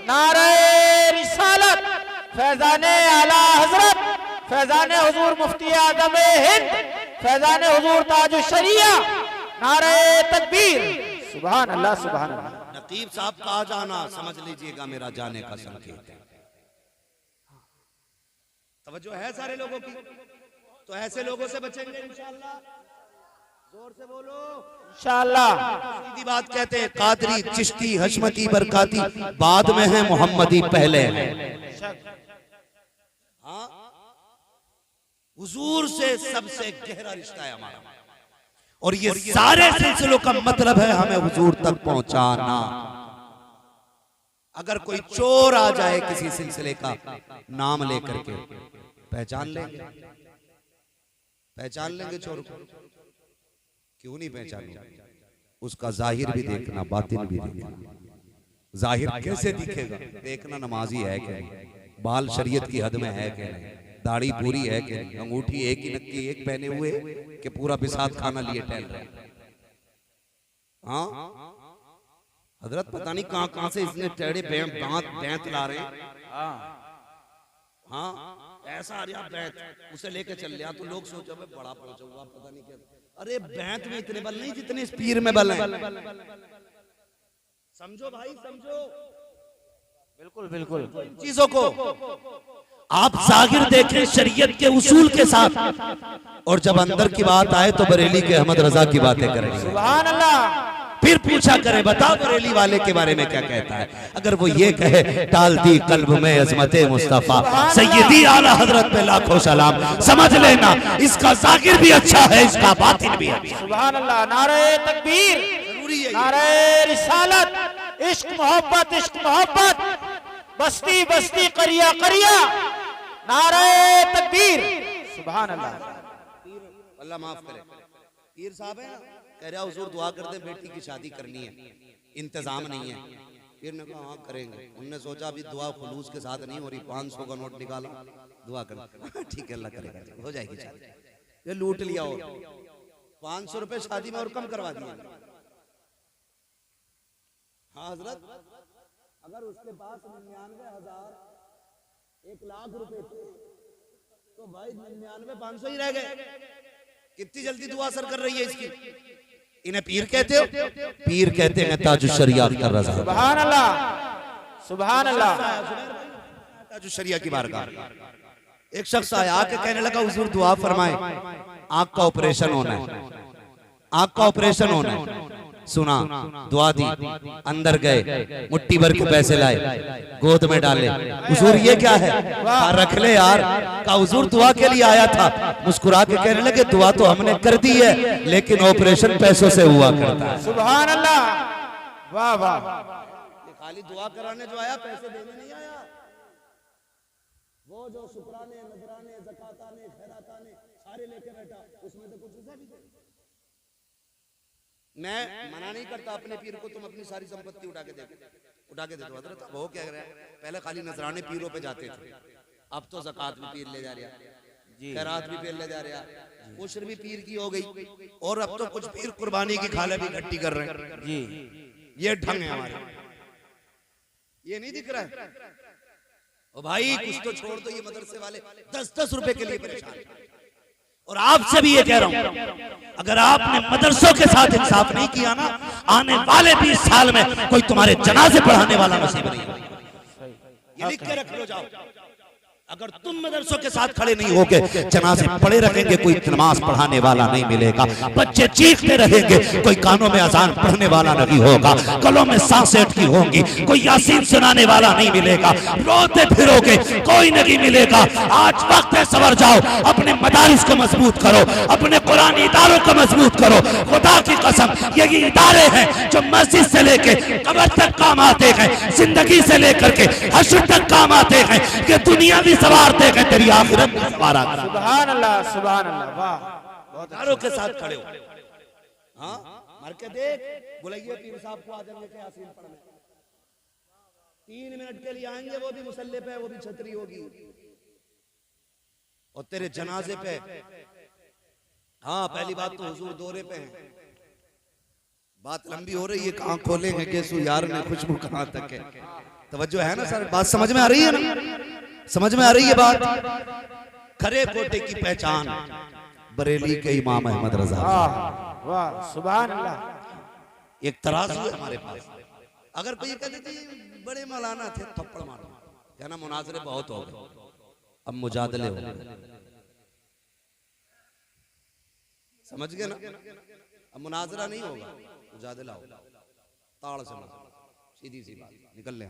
नारे रिसालत, फैजाने आला हजरत, फैजाने हुजूर मुफ्ती आजम हिंद, फैजाने हुजूर ताज शरिया, नारे तकबीर। सुभान अल्लाह सुभान अल्लाह। नकीब साहब का आ जाना समझ लीजिएगा मेरा जाने का संकेत है। तवज्जो है सारे लोगों की? तो ऐसे लोगों से बचेंगे इंशाअल्लाह। जोर से बोलो इंशाअल्लाह। सीधी बात कहते हैं, कादरी चिश्ती हशमती बरकाती बाद में है, मोहम्मदी पहले है। हाँ, हुजूर से सबसे गहरा रिश्ता है हमारा, और ये सारे सिलसिलों का मतलब है हमें हुजूर तक पहुंचाना। अगर कोई चोर आ जाए किसी सिलसिले का नाम लेकर के, पहचान लेंगे, पहचान लेंगे चोर को। क्यों नहीं पहचानेंगे? उसका जाहिर भी देखना, बातिन भी देखना। जाहिर कैसे दिखेगा? देखना नमाजी है कि नहीं, बाल शरीयत की हद में है कि नहीं, दाढ़ी पूरी है कि नहीं, अंगूठी एक ही नक्की एक पहने हुए कि पूरा बिसात खाना लिए टहल रहे। हाँ हजरत, पता नहीं कहां कहां से इसने टेढ़े बैंत ला रहे हैं। हाँ ऐसा आ रहा बैंत, उसे लेके चल लिया तो लोग सोचो मैं बड़ा पहुंचा हुआ, पता नहीं क्या। अरे बैंत में इतने बल नहीं जितने इस पीर में बल है। समझो भाई, समझो। बिल्कुल बिल्कुल। चीजों को आप जाहिर देखें शरीयत के उसूल के साथ, और जब अंदर की बात आए तो बरेली के अहमद रजा की बातें करें। सुभान अल्लाह। फिर पूछा करे बताओ बरेली वाले के बारे में क्या कहता है। अगर वो ये कहे टाल दी कल्ब में अजमते मुस्तफा सैयदी आला हजरत पे लाखों सलाम, समझ लेना इसका जाहिर भी अच्छा है, इसका बातिन भी अच्छा। सुभान अल्लाह। नारे तकबीर, नारे रिसालत, इश्क मोहब्बत, इश्क मोहब्बत, बस्ती बस्ती करिया करिया, नारे तकबीर। सुभान अल्लाह। अल्लाह माफ करे। पीर साहब है, कह रहा हुजूर दुआ कर दे, बेटी की शादी करनी है, इंतजाम नहीं है। पीर ने कहा हाँ करेंगे। उनने सोचा अभी दुआ खुलूस के साथ नहीं हो रही, 500 का नोट निकाला, दुआ कर। ठीक है अल्लाह करेगा, हो जाएगी शादी। ये लूट लिया हो 500 रुपए शादी में और कम करवा दिया। हाँ हजरत, अगर उसके पास 99,000 1,00,000 रुपए थे तो भाई 99 500 ही रह गए। कितनी जल्दी दुआ असर कर रही है इसकी। इन्हें पीर कहते हो? पीर कहते हैं ताजुश शरिया अख्तर रजा। सुभान अल्लाह, सुभान अल्लाह। ताजुश शरिया की बारगाह एक शख्स आया आके कहने लगा हुजूर दुआ फरमाए, आंख का ऑपरेशन होना है, आंख का ऑपरेशन होना है। सुना, दुआ दी, अंदर गए, मुट्ठी भर के पैसे लाए, गोद में डाले। हुजूर ये क्या है? कहा रख ले यार। कहा हुजूर दुआ के लिए आया था। मुस्कुरा के कहने लगे दुआ तो हमने कर दी है, लेकिन ऑपरेशन पैसों से हुआ करता है। सुभान अल्लाह, वाह वाह। खाली दुआ कराने जो आया, पैसे देने नहीं आया। वो जो शुक्राने, नजराने, ज़काताने, खैराताने सारे लेके बैठा, उसमें तो कुछ हिस्सा भी दे। मैं मना नहीं करता अपने पीर को तुम अपनी सारी संपत्ति उठा के दे दो हजरत। वो क्या कर रहा है? पहले खाली नजराने पीरों पे जाते थे, अब तो ज़कात भी पीर ले जा रहा, खैरात भी पीर ले जा रहा, उश्र भी पीर की हो गई, और अब तो कुछ पीर कुर्बानी की खाले भी इकट्ठी कर रहे हैं जी। ये ढंग है हमारे, ये नहीं दिख रहा है। ओ भाई कुछ तो छोड़ दो, ये मदरसे वाले 10-10 रुपए के लिए परेशान। और आपसे भी ये कह रहा हूं, अगर आपने मदरसों के साथ इंसाफ नहीं किया ना, आने वाले 20 साल में कोई तुम्हारे जनाजे पढ़ाने वाला नसीब नहीं होगा। ये लिख के रख लो जाओ, अगर तुम मदरसों के साथ खड़े नहीं होगे, जनाजे पड़े रहेंगे, कोई नमाज पढ़ाने वाला नहीं मिलेगा। बच्चे चीखते रहेंगे, कोई कानों में अजान पढ़ने वाला नहीं होगा, गलों में सांसें अटकी होंगी, कोई यासीन सुनाने वाला नहीं मिलेगा, रोते फिरोगे कोई नहीं मिलेगा। आज वक्त है, सवर जाओ, अपने मदारिस को मजबूत करो, अपने कुरानी इदारों को मजबूत करो। खुदा की कसम यही इदारे हैं जो मस्जिद से लेके कब्र तक काम आते हैं, जिंदगी से लेकर के हश्र तक काम आते हैं। ये दुनिया भी सवारते हैं, तेरी आखिरत भी सवारा। सुभान अल्लाह, सुभान अल्लाह, वाह। बहुत इदारों के साथ खड़े हो। हाँ मर के देख, बुलाइए पीर साहब को, आ जाएंगे क्या यासीन पढ़ने। 3 मिनट के लिए आएंगे, वो भी मुसल्ले पे, वो भी छतरी होगी, और तेरे जनाजे पे। हाँ पहली बात तो हुजूर दौरे पे हैं, बात लंबी हो रही है, कहाँ खोलेंगे केसु यार ने, खुशबू कहाँ तक है। तवज्जो है ना सर, बात समझ में आ रही है ना? समझ में आ रही है बात? खरे कोटे की पहचान बरेली के इमाम अहमद रजा। वाह सुभान अल्लाह। एक तराजू है हमारे पास। अगर कोई कहते थे बड़े मौलाना थे, थप्पड़ मारो, कहना मुनाजरे बहुत हो गए, अब मुजादले हो गए। समझ गए ना? अब मुनाजरा नहीं होगा, मुजादला होगा। ताड़ से सीधी सी बात, निकल ले,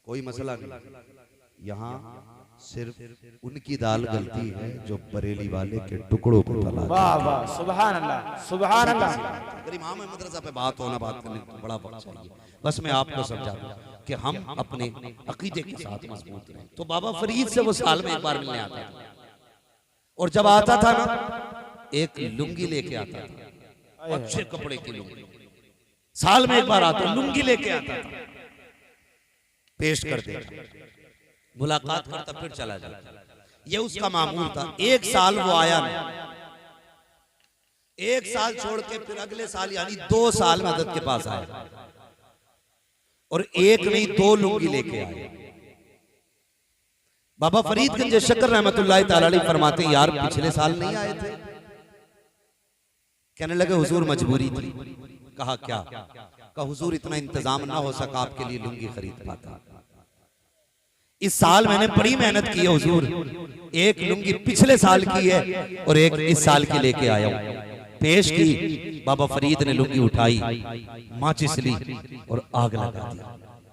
कोई मसला नहीं। यहाँ सिर्फ उनकी दाल गलती है जो बरेली वाले के टुकड़ों को तला। वाह वाह सुभान अल्लाह, सुभान अल्लाह। अगर इमाम अहमद रजा पे बात होना, बात करने को बड़ा वक्त चाहिए। बस मैं आपको समझा दूं कि हम अपने अकीदे के साथ मजबूत रहें। तो बाबा फरीद से वो साल में एक बार मिलने आता था, और जब आता था ना, एक लुंगी लेके आता था, अच्छे कपड़े की लुंगी। साल में एक बार आता, लुंगी लेके आता था, पेश कर देता, मुलाकात करता, फिर चला जाता। ये उसका मामूल था। एक साल वो आया नहीं, एक साल छोड़ के फिर अगले साल, यानी 2 साल मदद के पास आया, और एक नहीं 2 लुंगी लेके आए। बाबा फरीदगंज शक्कर रहमतुल्लाह तआला अलैह फरमाते हैं, यार पिछले साल नहीं आए थे। कहने लगे हुजूर मजबूरी थी। कहा क्या? कहा हुजूर इतना इंतजाम ना हो सका आपके लिए लुंगी खरीद पाता। इस साल मैंने बड़ी मेहनत की है हुजूर, एक लुंगी पिछले साल की है और एक इस साल की लेके आया हूं। पेश की, बाबा फरीद ने लुंगी उठाई, माचिस ली और आग लगा दी।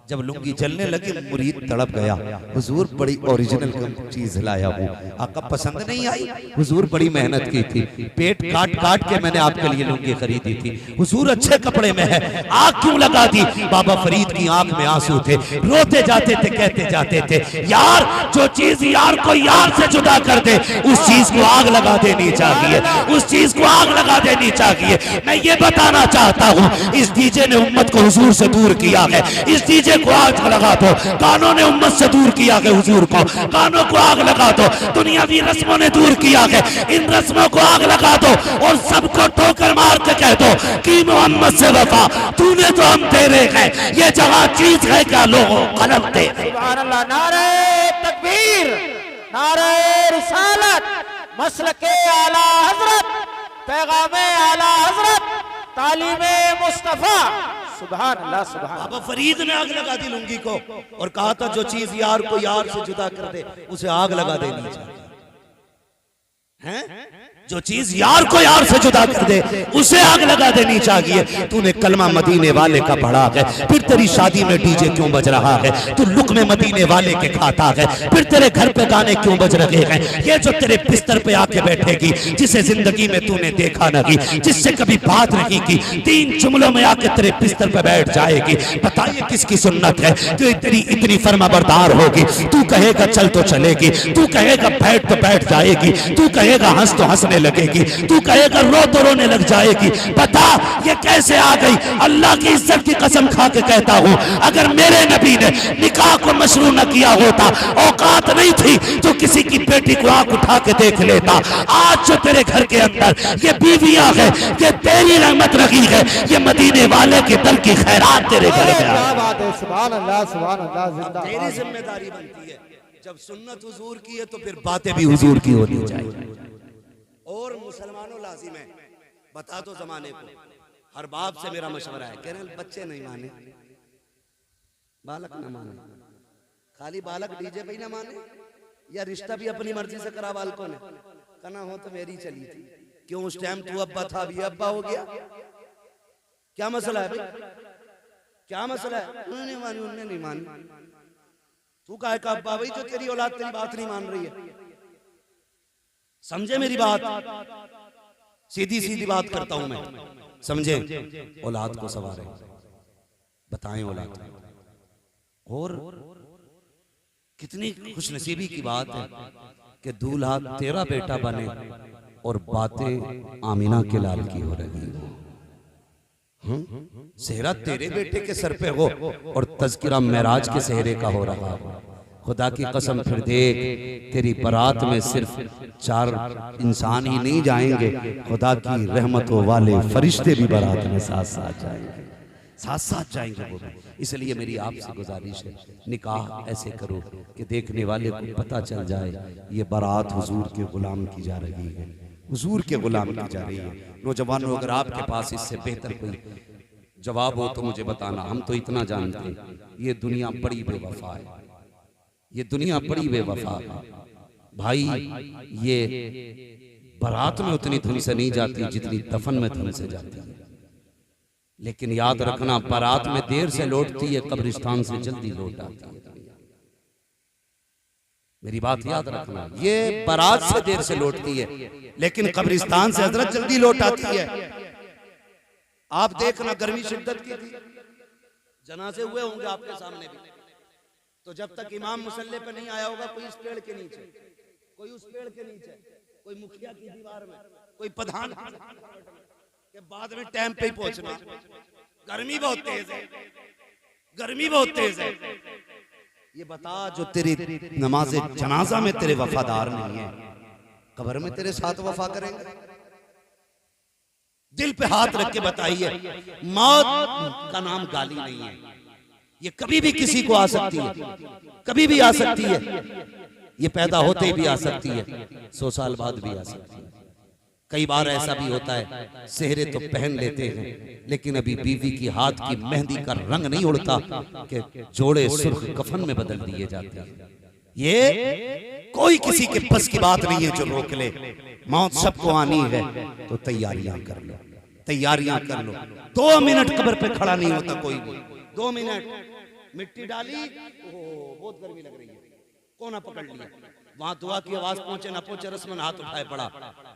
जब लुंगी जलने लगी, मुरीद तड़प गया, हुजूर बड़ी ओरिजिनल चीज लाया हूँ, आका पसंद नहीं आई? हुजूर बड़ी मेहनत की थी, पेट काट काट के मैंने आपके लिए लुंगी खरीदी थी, हुजूर अच्छे कपड़े में है, आग क्यों लगा दी? बाबा फरीद की आंख में आंसू थे, रोते जाते थे, कहते जाते थे, यार जो चीज यार को यार से जुदा कर दे, उस चीज को आग लगा देनी चाहिए, उस चीज को आग लगा देनी चाहिए। मैं ये बताना चाहता हूँ, इस डीजे ने उम्मत को हुजूर से दूर किया है। इस डीजे को आग लगा दो, कानों ने उम्मत से दूर किया है हुजूर को, कानों को आग लगा दो, दुनियावी रस्मों ने दूर किया है, इन रस्मों को आग लगा दो और सबको ठोकर मार के कह दो कि मोहम्मद से वफा तूने तो हम तेरे हैं, ये जहां चीज है क्या लोगों कलम दे। सुभान अल्लाह। नारे तकबीर, नारे रिसालत, मसलके आला हजरत, पैगामे आला हजरत, तालीमे मुस्तफा। सुभान अल्लाह, सुभान। बाबा फरीद ने आग लगा दी लुंगी को और कहा था जो चीज यार को यार से जुदा कर दे, उसे आग लगा देनी चाहिए। हैं? जो चीज यार को यार से जुदा कर दे उसे आग लगा देनी चाहिए। तूने कलमा मदीने वाले का पढ़ा है, फिर तेरी शादी में डीजे क्यों बज रहा है? तू लुक़्मे मदीने वाले के खाता है, फिर तेरे घर पे गाने क्यों बज रहे हैं? ये जो तेरे बिस्तर पे आके बैठेगी, जिसे जिंदगी में तूने देखा नहीं, जिससे कभी बात नहीं की, 3 जुमलों में आके तेरे बिस्तर पे बैठ जाएगी, बताइए किसकी सुन्नत है जो तेरी इतनी फर्माबरदार होगी? तू कहेगा चल तो चलेगी, तू कहेगा बैठ तो बैठ जाएगी, तू कहेगा हंस तो हंसने लगेगी, तू कहेगा रो तो रोने लग जाएगी। बता ये कैसे आ गई? अल्लाह की इज्जत की कसम खा के कहता हूं, अगर मेरे नबी ने निकाह को मशरू न किया होता, औकात नहीं थी तो किसी की बेटी को आंख उठा के देख लेता। आज जो तेरे घर के अंदर ये बीवियां है, ये तेरी रहमत रखी है, ये मदीने वाले के दल की खैरात तेरे घर में क्या बात है, सुभान अल्लाह जिंदाबाद। तेरी जिम्मेदारी बनती है, जब सुन्नत हुजूर की है तो फिर बातें भी हुजूर की होनी चाहिए। और मुसलमानों लाजिम है, बता दो जमाने को, हर बाप से मेरा मशवरा है, कह रहे बच्चे नहीं माने, बालक न माने, खाली बालक डीजे पे ही ना माने, या रिश्ता भी अपनी मर्जी से करा बालकों ने, कहना हो तो मेरी चली थी, क्यों उस टाइम तू अब्बा था अभी अब्बा हो गया, क्या मसला है भाई? क्या मसला है? उन्होंने नहीं मानी, उन्होंने नहीं मानी, तू काहे का अब्बा भाई जो तेरी औलाद तेरी बात नहीं मान रही है? समझे मेरी बात? सीधी सीधी बात करता हूं मैं, समझे? औलाद को सवारे, बताएं औलाद। और कितनी खुशनसीबी की बात है कि दूल्हा तेरा बेटा बने और बातें आमीना के लाल की हो रही हो, सेहरा तेरे बेटे के सर पे हो और तज़किरा मेराज के सेहरे का हो रहा हो। खुदा की कसम फिर देख, तेरी बारात में सिर्फ 4 इंसान ही नहीं जाएंगे, खुदा की रहमतों वाले फरिश्ते भी बारात में साथ साथ जाएंगे, साथ साथ जाएंगे वो भी। इसलिए मेरी आपसे गुजारिश है, निकाह ऐसे करो कि देखने वाले को पता चल जाए ये बारात हुजूर के गुलाम की जा रही है, हुजूर के गुलाम की जा रही है। नौजवानों, अगर आपके पास इससे बेहतर कोई जवाब हो तो मुझे बताना। हम तो इतना जानते हैं, ये दुनिया बड़ी बेवफा है, ये दुनिया बड़ी बेवफा है भाई। ये बारात में उतनी धुन से नहीं जाती जितनी दफन में धुन से जाती है। लेकिन याद रखना, बारात में देर से लौटती है, कब्रिस्तान से जल्दी लौट आती है। मेरी बात याद रखना, ये बारात से देर से लौटती है, लेकिन कब्रिस्तान से हजरत जल्दी लौट आती है। आप देखना, गर्मी शिद्दत की थी, जनाजे हुए होंगे आपके सामने भी, तो जब तक इमाम मुसल्ले पे नहीं आया होगा, कोई इस पेड़ के नीचे, कोई उस पेड़ के नीचे, कोई मुखिया की दीवार में, कोई प्रधान के बाद में टाइम पे ही पहुंचना। गर्मी बहुत तेज है, गर्मी बहुत तेज है। ये बता, जो तेरी नमाज़े जनाजा में तेरे वफादार नहीं है, कब्र में तेरे साथ वफा करेंगे? दिल पे हाथ रख के बताइए, मौत का नाम गाली नहीं है, ये कभी भी किसी को आ सकती है, कभी भी आ सकती है, ये पैदा होते ही भी आ सकती है, 100 साल बाद भी आ सकती है। कई बार ऐसा भी होता है, सेहरे तो पहन लेते हैं, लेकिन अभी बीवी की हाथ की मेहंदी का रंग नहीं उड़ता कि जोड़े सुर्ख कफन में बदल दिए जाते हैं। ये कोई किसी के बस की बात नहीं है जो रोक ले। मौत सबको आनी है, तो तैयारियां कर लो, तैयारियां कर लो। 2 मिनट कब्र पे खड़ा नहीं होता कोई भी, 2 मिनट मिट्टी डाली, ओह बहुत गर्मी लग रही है, कोना पकड़ लिया, वहां दुआ की आवाज पहुंचे ना पहुंचे, रस्मन हाथ उठाए पड़ा।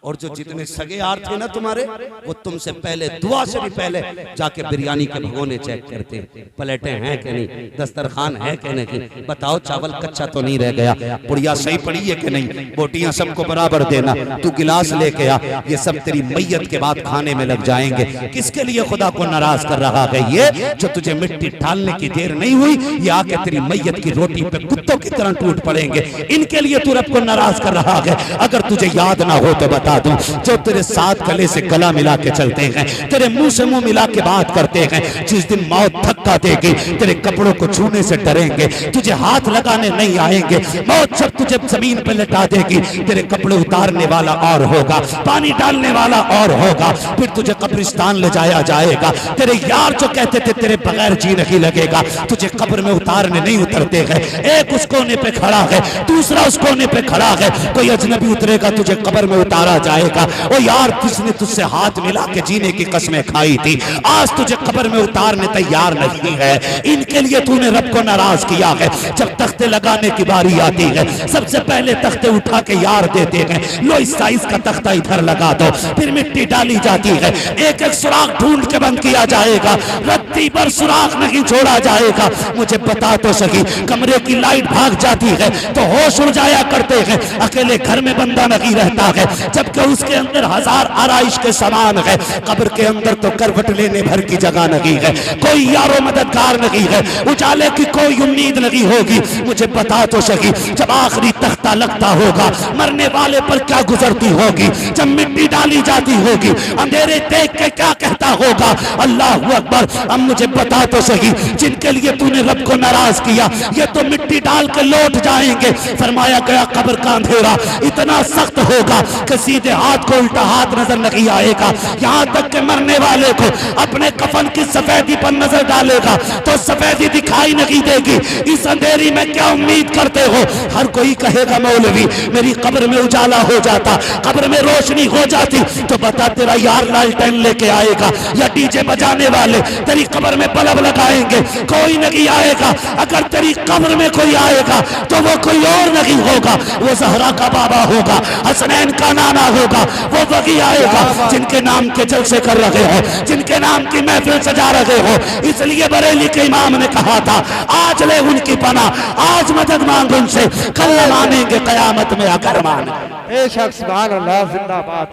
और जो जितने सगे यार थे ना तुम्हारे, वो तुमसे पहले, दुआ से भी पहले जाके बिरयानी के भगोने चेक करते, प्लेटें हैं कि नहीं, दस्तरखान है कि नहीं, बताओ चावल कच्चा तो नहीं रह गया, पुड़िया सही पड़ी है कि नहीं, बोटियां सबको बराबर देना, तू गिलास लेके आ। ये सब तेरी मैयत के बाद खाने में लग जाएंगे। किसके लिए खुदा को नाराज कर रहा है? ये जो तुझे मिट्टी डालने की देर नहीं हुई, ये आके तेरी मैयत की रोटी पे कुत्तों की तरह टूट पड़ेंगे। इनके लिए तू रब को नाराज कर रहा है। अगर तुझे याद ना हो तो बता दूं, जो तेरे साथ गले से गला मिला के चलते हैं, तेरे मुंह से मुंह मिला के बात करते हैं, जिस दिन मौत धक्का देगी, तेरे कपड़ों को छूने से डरेंगे, तुझे हाथ लगाने नहीं आएंगे। मौत जब तुझे जमीन पर लेटा देगी, तेरे कपड़े उतारने वाला और होगा, पानी डालने वाला और होगा, फिर तुझे कब्रिस्तान ले जाया जाएगा। तेरे यार जो कहते थे तेरे बगैर जी नहीं लगेगा, तुझे कब्र में उतारने नहीं उतरते हैं। एक उस कोने पे खड़ा है, दूसरा उस कोने कोने पे खड़ा है, कोई अजनबी उतरेगा तुझे कब्र में उतारा जाएगा। ओ यार, किसने तुझसे हाथ मिला के जीने की कसमें खाई थी, आज तुझे कब्र में उतारने तैयार नहीं है। इनके लिए तूने रब को नाराज किया है। जब तख्ते लगाने की बारी आती है, सबसे पहले तख्ते उठा के यार देते हैं, लो इस साइज का तख्ता इधर लगा दो। फिर मिट्टी डाली जाती है, एक एक सुराख ढूंढ के बंद किया जाएगा, रत्ती पर सुराख नहीं छोड़ा जाएगा। मुझे बता तो सही, कमरे की लाइट भाग जाती है तो होश उड़ जाया करते हैं, अकेले घर में बंदा नहीं रहता है, जबकि उसके अंदर हजार आराइश के सामान है। कब्र के अंदर तो करवट लेने भर की जगह नहीं है, कोई यारो मददगार नहीं है, उजाले की कोई उम्मीद नहीं होगी। मुझे बता तो सही, जब आखिरी तख्ता लगता होगा, मरने वाले पर क्या गुजरती होगी, जब मिट्टी डाली जाती होगी, अंधेरे देख के क्या कहता होगा। अल्लाह अकबर। अब मुझे बता तो सही, जिनके लिए तूने रब को नाराज किया, ये तो मिट्टी डाल के लौट जाएंगे। फरमाया गया कब्र का अंधेरा इतना सख्त होगा कि सीधे हाथ को उल्टा हाथ नजर नहीं आएगा। यहाँ तक कि मरने वाले को अपने कफन की सफेदी पर नजर डालेगा तो सफेदी दिखाई नहीं देगी। इस अंधेरी में क्या उम्मीद करते हो? हर कोई कहेगा मौलवी मेरी कब्र में उजाला हो जाता, कब्र में रोशनी हो जाती, तो बता तेरा यार लालटेन लेके आएगा या डीजे बजाने वाले तेरी कब्र में बल्ब लगाएंगे? कोई नहीं आएगा। अगर तेरी कब्र में कोई आएगा तो वो कोई और नहीं होगा, वो जहरा का बाबा होगा, हसनैन का नाना होगा। वो वही आएगा जिनके नाम के जलसे कर रहे हो, जिनके नाम की महफिल सजा रहे हो। इसलिए बरेली के इमाम ने कहा था, आज ले उनकी पना, आज मदद मांग उनसे, कल मानेंगे कयामत में अगर माने। बेशक सुभान अल्लाह, जिंदाबाद।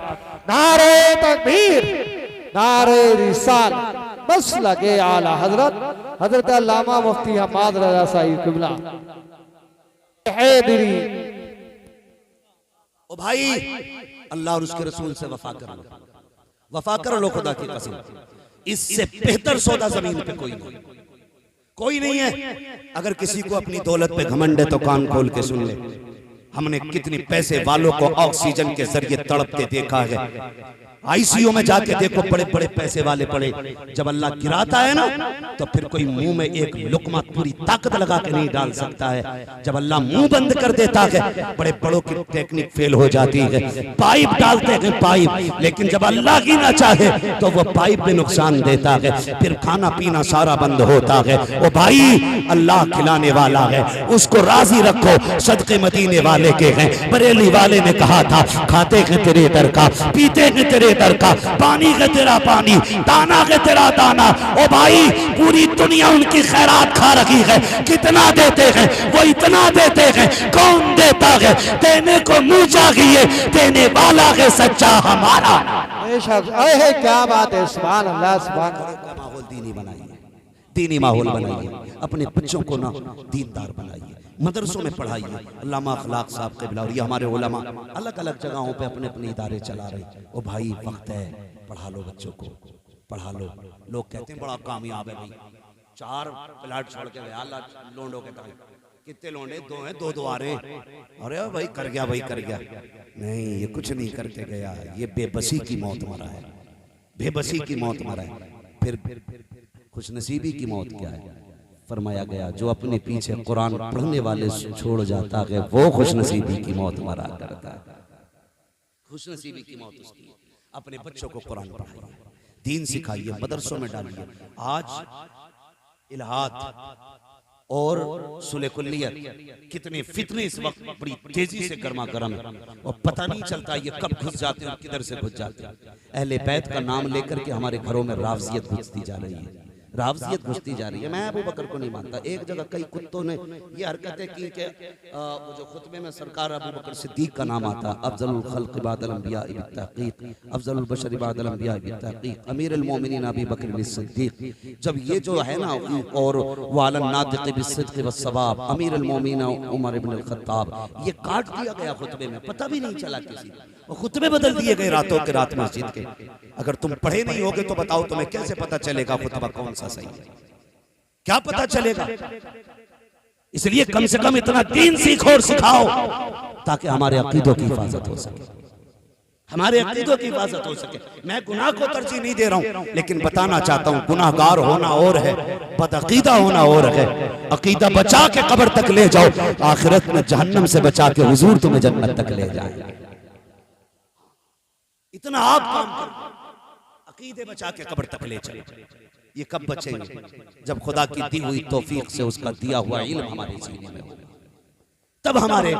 नारे तकबीर, नारे रिसाल, बस लगे आला हजरत हजरत अल्लामा मुफ्ती हमाद रजा साहिब किबला हैदरी। ओ भाई, अल्लाह और उसके रसूल से वफा कर लो, वफा कर लो खुदा की कसम। इससे बेहतर सौदा जमीन पे कोई नहीं है। अगर किसी को अपनी दौलत पे घमंड है तो कान खोल के सुन ले। हमने कितनी पैसे वालों को ऑक्सीजन के जरिए तड़पते देखा है। आईसीयू में जाके देखो, बड़े बड़े पैसे वाले पड़े। जब अल्लाह गिराता है ना तो फिर कोई मुंह में एक लुकमा पूरी ताकत लगा के नहीं डाल सकता है। जब अल्लाह मुंह बंद कर देता है, बड़े बड़ों की टेक्निक फेल हो जाती है, पाइप डालते हैं पाइप, लेकिन जब अल्लाह ही ना चाहे तो वो पाइप भी नुकसान देता है, फिर खाना पीना सारा बंद होता है। ओ भाई, अल्लाह खिलाने वाला है, उसको राजी रखो। सदके मदीने वाले के हैं, बरेली वाले ने कहा था, खाते हैं तेरे दर का, पीते हैं तेरे दर का, पानी है तेरा पानी, दाना है तेरा दाना। ओ भाई, पूरी दुनिया उनकी खैरात खा रही है। कितना देते हैं? वो इतना देते हैं। कौन देता है? देने को मुंह चाहिए, देने वाला है सच्चा हमारा। बेशक, अरे क्या बात है, सुभान अल्लाह, सुभान अल्लाह। माहौल दीनी बनाइए, दीनी माहौल बनाइए, अपने बच्चों को ना दीनदार बनाइए, मदरसों में पढ़ाइए। अल्लामा अखलाक साहब क़िबला और ये हमारे उलमा अलग अलग जगहों पे अपने अपने इदारे चला रहे। ओ भाई, वक्त है, पढ़ा लो बच्चों को, पढ़ा लो। लोग कहते हैं बड़ा कामयाब है भाई, 4 प्लाट छोड़ के गया अल्लाह लोंडों के टाइम। कितने लोंडे? 2 हैं, 2 आ रहे हैं। अरे भाई कर गया, भाई कर गया। नहीं, ये कुछ नहीं करके गया, ये बेबसी की मौत मरा है, बेबसी की मौत मरा है। फिर खुशनसीबी की मौत क्या है? फरमाया गया, जो अपने पीछे कुरान पढ़ने वाले छोड़ जाता है वो खुशनसीबी की मौत मरा करता है। खुशनसीबी की मौत उसकी। अपने बच्चों को कुरान पढ़ाइए, दीन सिखाइए, मदरसों में डालिए। आज इल्हाद और सुले कुल्लियत कितने फितने इस वक्त बड़ी तेजी से गर्मा गर्म है और पता नहीं चलता ये कब घुस जाते हैं और किधर से घुस जाते हैं। अहले बैत का नाम लेकर के हमारे घरों में रावजियत घुसती जा रही है, रावजियत घुसती जा रही है। मैं अबू बकर को नहीं मानता। एक जगह कई कुत्तों ने ये हरकतें की कि वो जो खुतबे में सरकार अबू बकर सिद्दीक का नाम आता, अफजलुल खल्क बादल अंबिया बित्तहकीक, अफजलुल बशर बादल अंबिया बित्तहकीक, अमीरुल मोमिनीन अबू बकर सिद्दीक। जब ये जो है ना, और वालन नातिक़ बिस्सिद्क़ वस्सवाब अमीरुल मोमिनीन उमर इब्न अल खत्ताब, ये काट दिया गया खुतबे में, पता भी नहीं चला किसी को। खुतबे बदल दिए गए रातों के रात मस्जिद के। अगर तुम पढ़े नहीं होगे तो बताओ तुम्हें कैसे पता चलेगा खुतबा कौन सा सही है? क्या पता चलेगा? इसलिए कम से कम इतना दीन सीखो और सिखाओ ताकि हमारे अकीदों की हिफाजत हो सके। हमारे अकीदों की हिफाजत हो सके। मैं गुनाह को तरजीह नहीं दे रहा हूं, लेकिन बताना चाहता हूं गुनाहगार होना और है, बदअकीदा होना और है। अकीदा बचा के कब्र तक ले जाओ, आखिरत में जहन्नम से बचा के हुजूर तुम्हें जन्नत तक ले जाएंगे। इतना आप काम करो, अकीदे बचा के कब्र तक ले चलो। ये कब बचेंगे? जब खुदा की दी हुई तौफीक से उसका दिया हुआ इल्म हमारे सीने में होगा, तब हमारे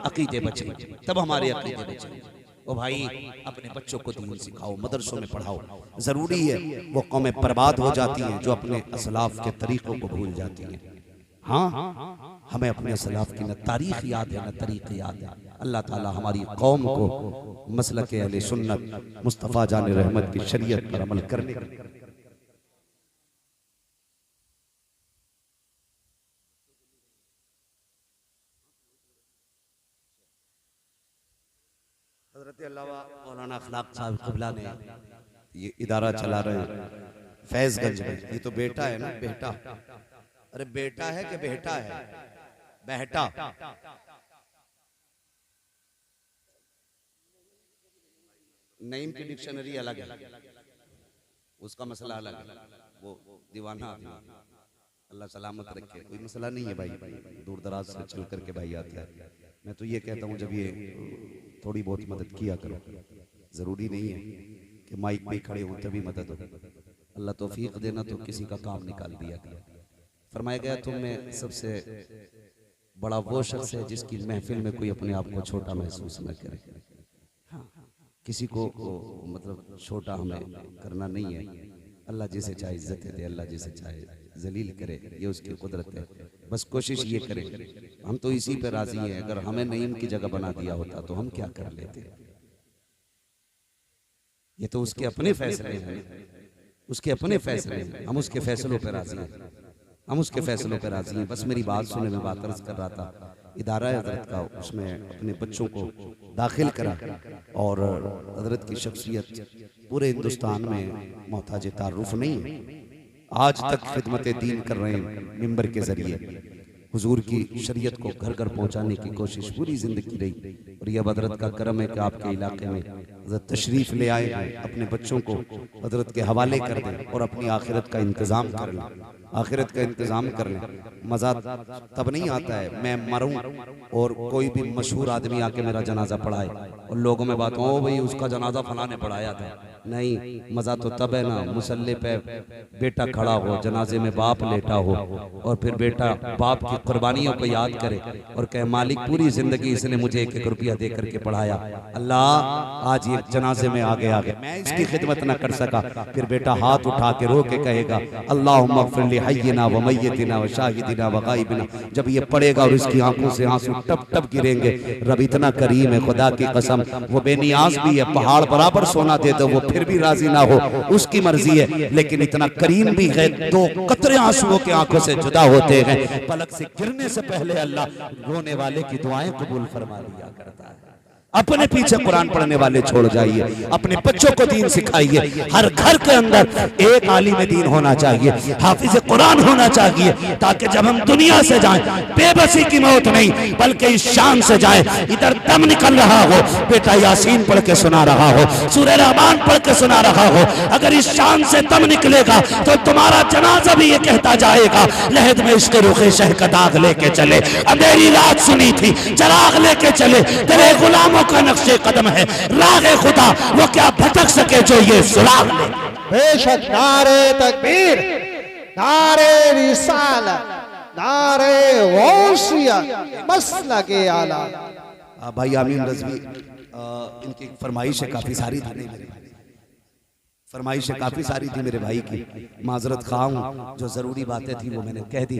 अकीदे बचेंगे, तब हमारे अकीदे बचेंगे। ओ भाई, अपने बच्चों को दीन सिखाओ, मदरसों में पढ़ाओ। जरूरी है, वो कौमें बर्बाद हो जाती हैं जो अपने असलाफ के तरीकों को भूल जाती हैं। हाँ, हमें अपने असलाफ की न तारीख याद है न तरीक़ याद है। अल्लाह ताला हमारी कौम को मसलक अहले सुन्नत मुस्तफ़ा जान रहमत की शरीयत पर अमल करने हज़रत अल्लामा मौलाना अखलाक साहब क़िबला ने ये इदारा चला रहे हैं फैज़गंज में। ये तो बेटा है ना, बेटा। अरे बेटा है कि बेटा है? बेटा। नईम की डिक्शनरी अलग है, उसका मसला अलग है। वो दीवाना आदमी, अल्लाह सलामत रखे, कोई मसला नहीं है भाई, दूर दराज से चल करके भाई आता है। मैं तो ये कहता हूँ, जब ये थोड़ी बहुत मदद किया करो, जरूरी नहीं है कि माइक में खड़े हों तभी मदद हो। अल्लाह तौफीक देना तो किसी का काम निकाल दिया गया। फरमाया गया, तुम में सबसे बड़ा वो शख्स है जिसकी महफिल में कोई अपने आप को छोटा महसूस न करे। किसी को मतलब छोटा हमें करना नहीं है। अल्लाह जिसे चाहे इज्जत दे, अल्लाह जिसे चाहे जलील करे, ये उसकी कुदरत है। बस कोशिश ये करें, हम तो इसी पे राजी हैं। अगर हमें नईम की जगह बना दिया होता तो हम क्या कर लेते? ये तो उसके अपने फैसले हैं, उसके अपने फैसले हैं। हम उसके फैसलों पर राजी हैं, हम उसके फैसलों पर राजी हैं। बस मेरी बात सुने, मैं बात अर्ज कर रहा था, इदारा हजरत का, उसमें अपने बच्चों को दाखिल करा और हजरत की शख्सियत पूरे हिंदुस्तान में मोहताज तारुफ नहीं है। आज तक खिदमत दीन कर रहे हैं मिंबर के जरिए, हुजूर की शरीयत को घर घर पहुंचाने की कोशिश पूरी जिंदगी रही। और यह हजरत का करम है कि आपके इलाके में हजरत तशरीफ ले आए, अपने बच्चों को हजरत के हवाले कर दें और अपनी आखिरत का इंतजाम कर लें, आखिरत का इंतजाम कर लें। मजा तब नहीं आता है मैं मरूं और कोई भी मशहूर आदमी आके मेरा जनाजा पढ़ाए और लोगों में बात हो, भाई उसका जनाजा फलां ने पढ़ाया था। नहीं, मजा तो तब है ना, मुसल्ले पे बेटा खड़ा हो, जनाजे में बाप लेटा हो और फिर बेटा बाप की कुर्बानियों को याद करे और कहे, मालिक पूरी जिंदगी इसने मुझे 1-1 रुपया दे करके पढ़ाया, अल्लाह आज ये जनाजे में आगे आगे मैं इसकी खिदमत न कर सका। फिर बेटा हाथ उठा के रो के कहेगा, अल्लाहुम्मा ग़फ़िर ली हय्यिना व मय्यितिना व शाहिदिना व गायबिना। जब ये पढ़ेगा और इसकी आंखों से आंसू टप टप गिरेंगे, रब इतना करीम है, खुदा की कसम, वो बेनियाज भी है, पहाड़ बराबर सोना दे दो वो फिर भी राजी ना हो, उसकी मर्जी है। लेकिन इतना करीम भी है, 2 कतरे आंसुओं के आंखों से जुदा होते हैं, पलक से गिरने से पहले अल्लाह रोने वाले की दुआएं कबूल फरमा लिया करता है। अपने पीछे कुरान पढ़ने वाले छोड़ जाइए, अपने बच्चों को दीन सिखाइए। हर घर के अंदर एक आलिम दीन होना चाहिए, हाफिज कुरान होना चाहिए, ताकि जब हम दुनिया से जाएं बेबसी की मौत नहीं बल्कि इस शान से जाएं, इधर दम निकल रहा हो, बेटा यासीन पढ़ के सुना रहा हो, सूरह रहमान पढ़ के सुना रहा हो। अगर इस शान से दम निकलेगा तो तुम्हारा जनाजा भी ये कहता जाएगा, लहद में इसके रुखे शह का दाग लेके चले, अंधेरी रात सुनी थी चराग लेके चले, तेरे गुलामों का नक्शे कदम है रागे खुदा, वो क्या भटक सके जो ये सुराग ले। बेशक नारे तकबीर, नारे रिसालत, नारे गौसियत, मसलके आला। भाई आमीन रज़वी, इनकी फरमाइशें काफ़ी सारी थी, फरमाइशें काफ़ी सारी थी मेरे भाई की, माजरत खा हूँ, जो ज़रूरी बातें थी वो मैंने कह दी।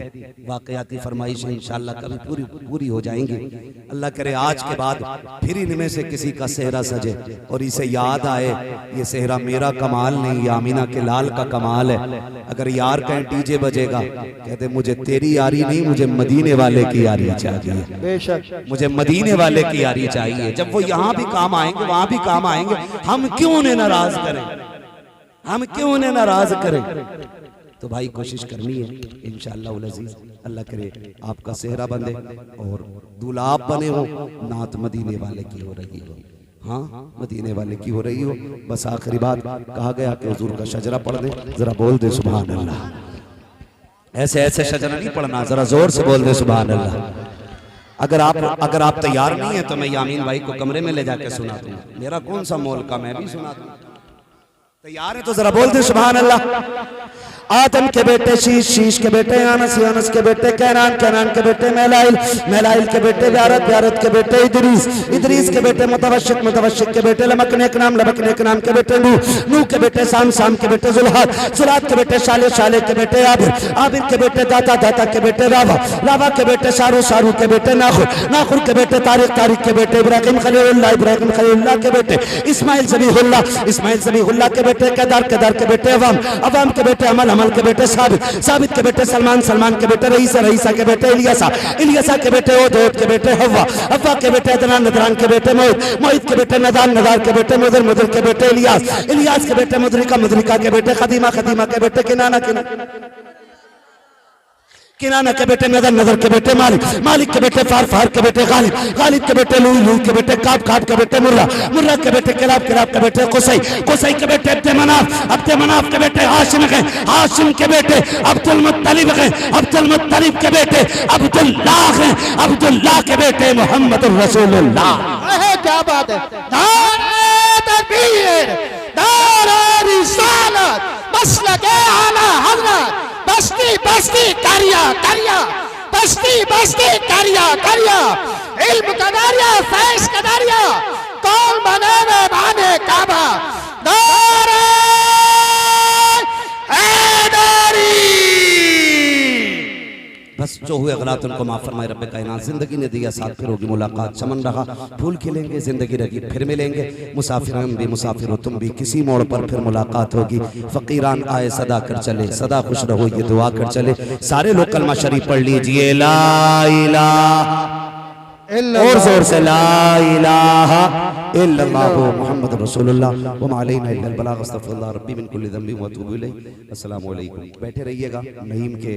वाक़याती फरमाइशें इंशाअल्लाह कभी पूरी हो जाएंगी। अल्लाह करे आज के बाद फिर इनमें से किसी का सेहरा सजे और इसे याद आए, ये सेहरा मेरा कमाल नहीं, ये आमीना के लाल का कमाल है। अगर यार कहीं डीजे बजेगा, कहते मुझे तेरी यारी नहीं, मुझे मदीने वाले की यारी चाहिए, बेशक मुझे मदीने वाले की यारी चाहिए। जब वो यहाँ भी काम आएंगे वहाँ भी काम आएंगे, हम क्यों उन्हें नाराज करें, हम क्यों उन्हें नाराज करें? तो भाई कोशिश करनी है इंशाअल्लाह अज़ीज़, अल्लाह करे आपका सेहरा बंदे और दूल्हा आप बने हो, नात मदीने वाले की हो रही हो। हाँ मदीने वाले की हो रही हो। बस आखिरी बात कहा गया कि हुजूर का शजरा पढ़ दे, जरा बोल दे सुभान अल्लाह। ऐसे ऐसे शजरा नहीं पढ़ना, जरा जोर से बोल दे सुभान अल्लाह। अगर आप तैयार नहीं है तो मैं यामीन भाई को कमरे में ले जाके सुना दूं, मेरा कौन सा मोल का, मैं भी सुना दूं। तैयार है तो जरा बोल दे सुभान अल्लाह। आदम के बेटे शीश, शीश के बेटे अनस, अनस के बेटे कैनान, कैनान के बेटे मैलाइल, मैलाइल के बेटे व्यारत, व्यारत के बेटे इदरीस, इदरीस के बेटे मुतवशिक, मुतवशिक के बेटे लमकनेक नाम, लमकनेक नाम के बेटे नूह, नूह के बेटे साम, साम के बेटे जुल्हाद, जुल्हाद के बेटे शाले, शाले के बेटे आबिर, आबिर के बेटे दाता, दाता के बेटे रावा, रावा के बेटे शारू, शारू के बेटे नाखुर, नाखुर के बेटे तारिक, तारिक के बेटे इब्राहिम खलीलुल्लाह, इब्राहिम खलीलुल्लाह के बेटे इस्माइल ज़बीहुल्लाह, इस्माइल ज़बीहुल्लाह के बेटे केदार, केदार के बेटे अवाम, अवाम के बेटे अमल, अमल के बेटे साबित, साबित के बेटे सलमान, सलमान के बेटे रईसा, रईसा के बेटे इलियासा, इलियासा के बेटे ओद, ओद के बेटे हव्वा, हव्वा के बेटे अदनान, अदनान के बेटे मोहित, मोहित के बेटे नदान, नदार के बेटे मुदर, मुदर के बेटे इलियास, इलियास के बेटे मुदरिका, मुदरिका के बेटे खदीमा, खदीमा के बेटे किनाना, किनाना के बेटे नदर, नदर के बेटे मालिक, मालिक के बेटे फार, फार के बेटे गालिब, गालिब के बेटे लूई, लूई के बेटे काब, काब के बेटे मुर्रा, मुर्रा के बेटे किराब, किराब के बेटे कुसै, कुसै के बेटे अब्दे मनाफ, अब्दे मनाफ के बेटे हाशिम है, हाशिम के बेटे अब्दुल मुत्तलिब है, अब्दुल मुत्तलिब के बेटे अब्दुल्लाह है, अब्दुल्लाह के बेटे मोहम्मद रसूलुल्लाह। क्या बात है। नारे तकबीर, नारे रिसालत, मसलके आला हज़रत, बस्ती बस्ती करिया करिया, बस्ती बस्ती करिया करिया, इल्म का दरिया, फैज़ का दरिया, कौन बने बाने काबा, नारे हैदरी। बस जो हुए गलत उनको माफ फरमाए रब्बे कायनात। जिंदगी ने दिया साथ, फिर होगी मुलाकात, चमन रहा फूल खिलेंगे, जिंदगी रही फिर मिलेंगे, मुसाफिर हम भी मुसाफिर हो तुम भी, किसी मोड़ पर फिर मुलाकात होगी। फकीरान आए सदा कर चले, सदा खुश रहो ये दुआ कर चले। सारे लोग कलमा शरीफ पढ़ लीजिए, ला इलाहा, और जोर से ला इलाहा इल्लल्लाहु मुहम्मद रसूलुल्लाह व मा अलैना इल्लल बलाग, अस्तगफिरुल्लाह रब्बी मिन कुल्ली ज़ंबि व अतूबु इलैह। अस्सलामु अलैकुम। बैठे रहिएगा नईम के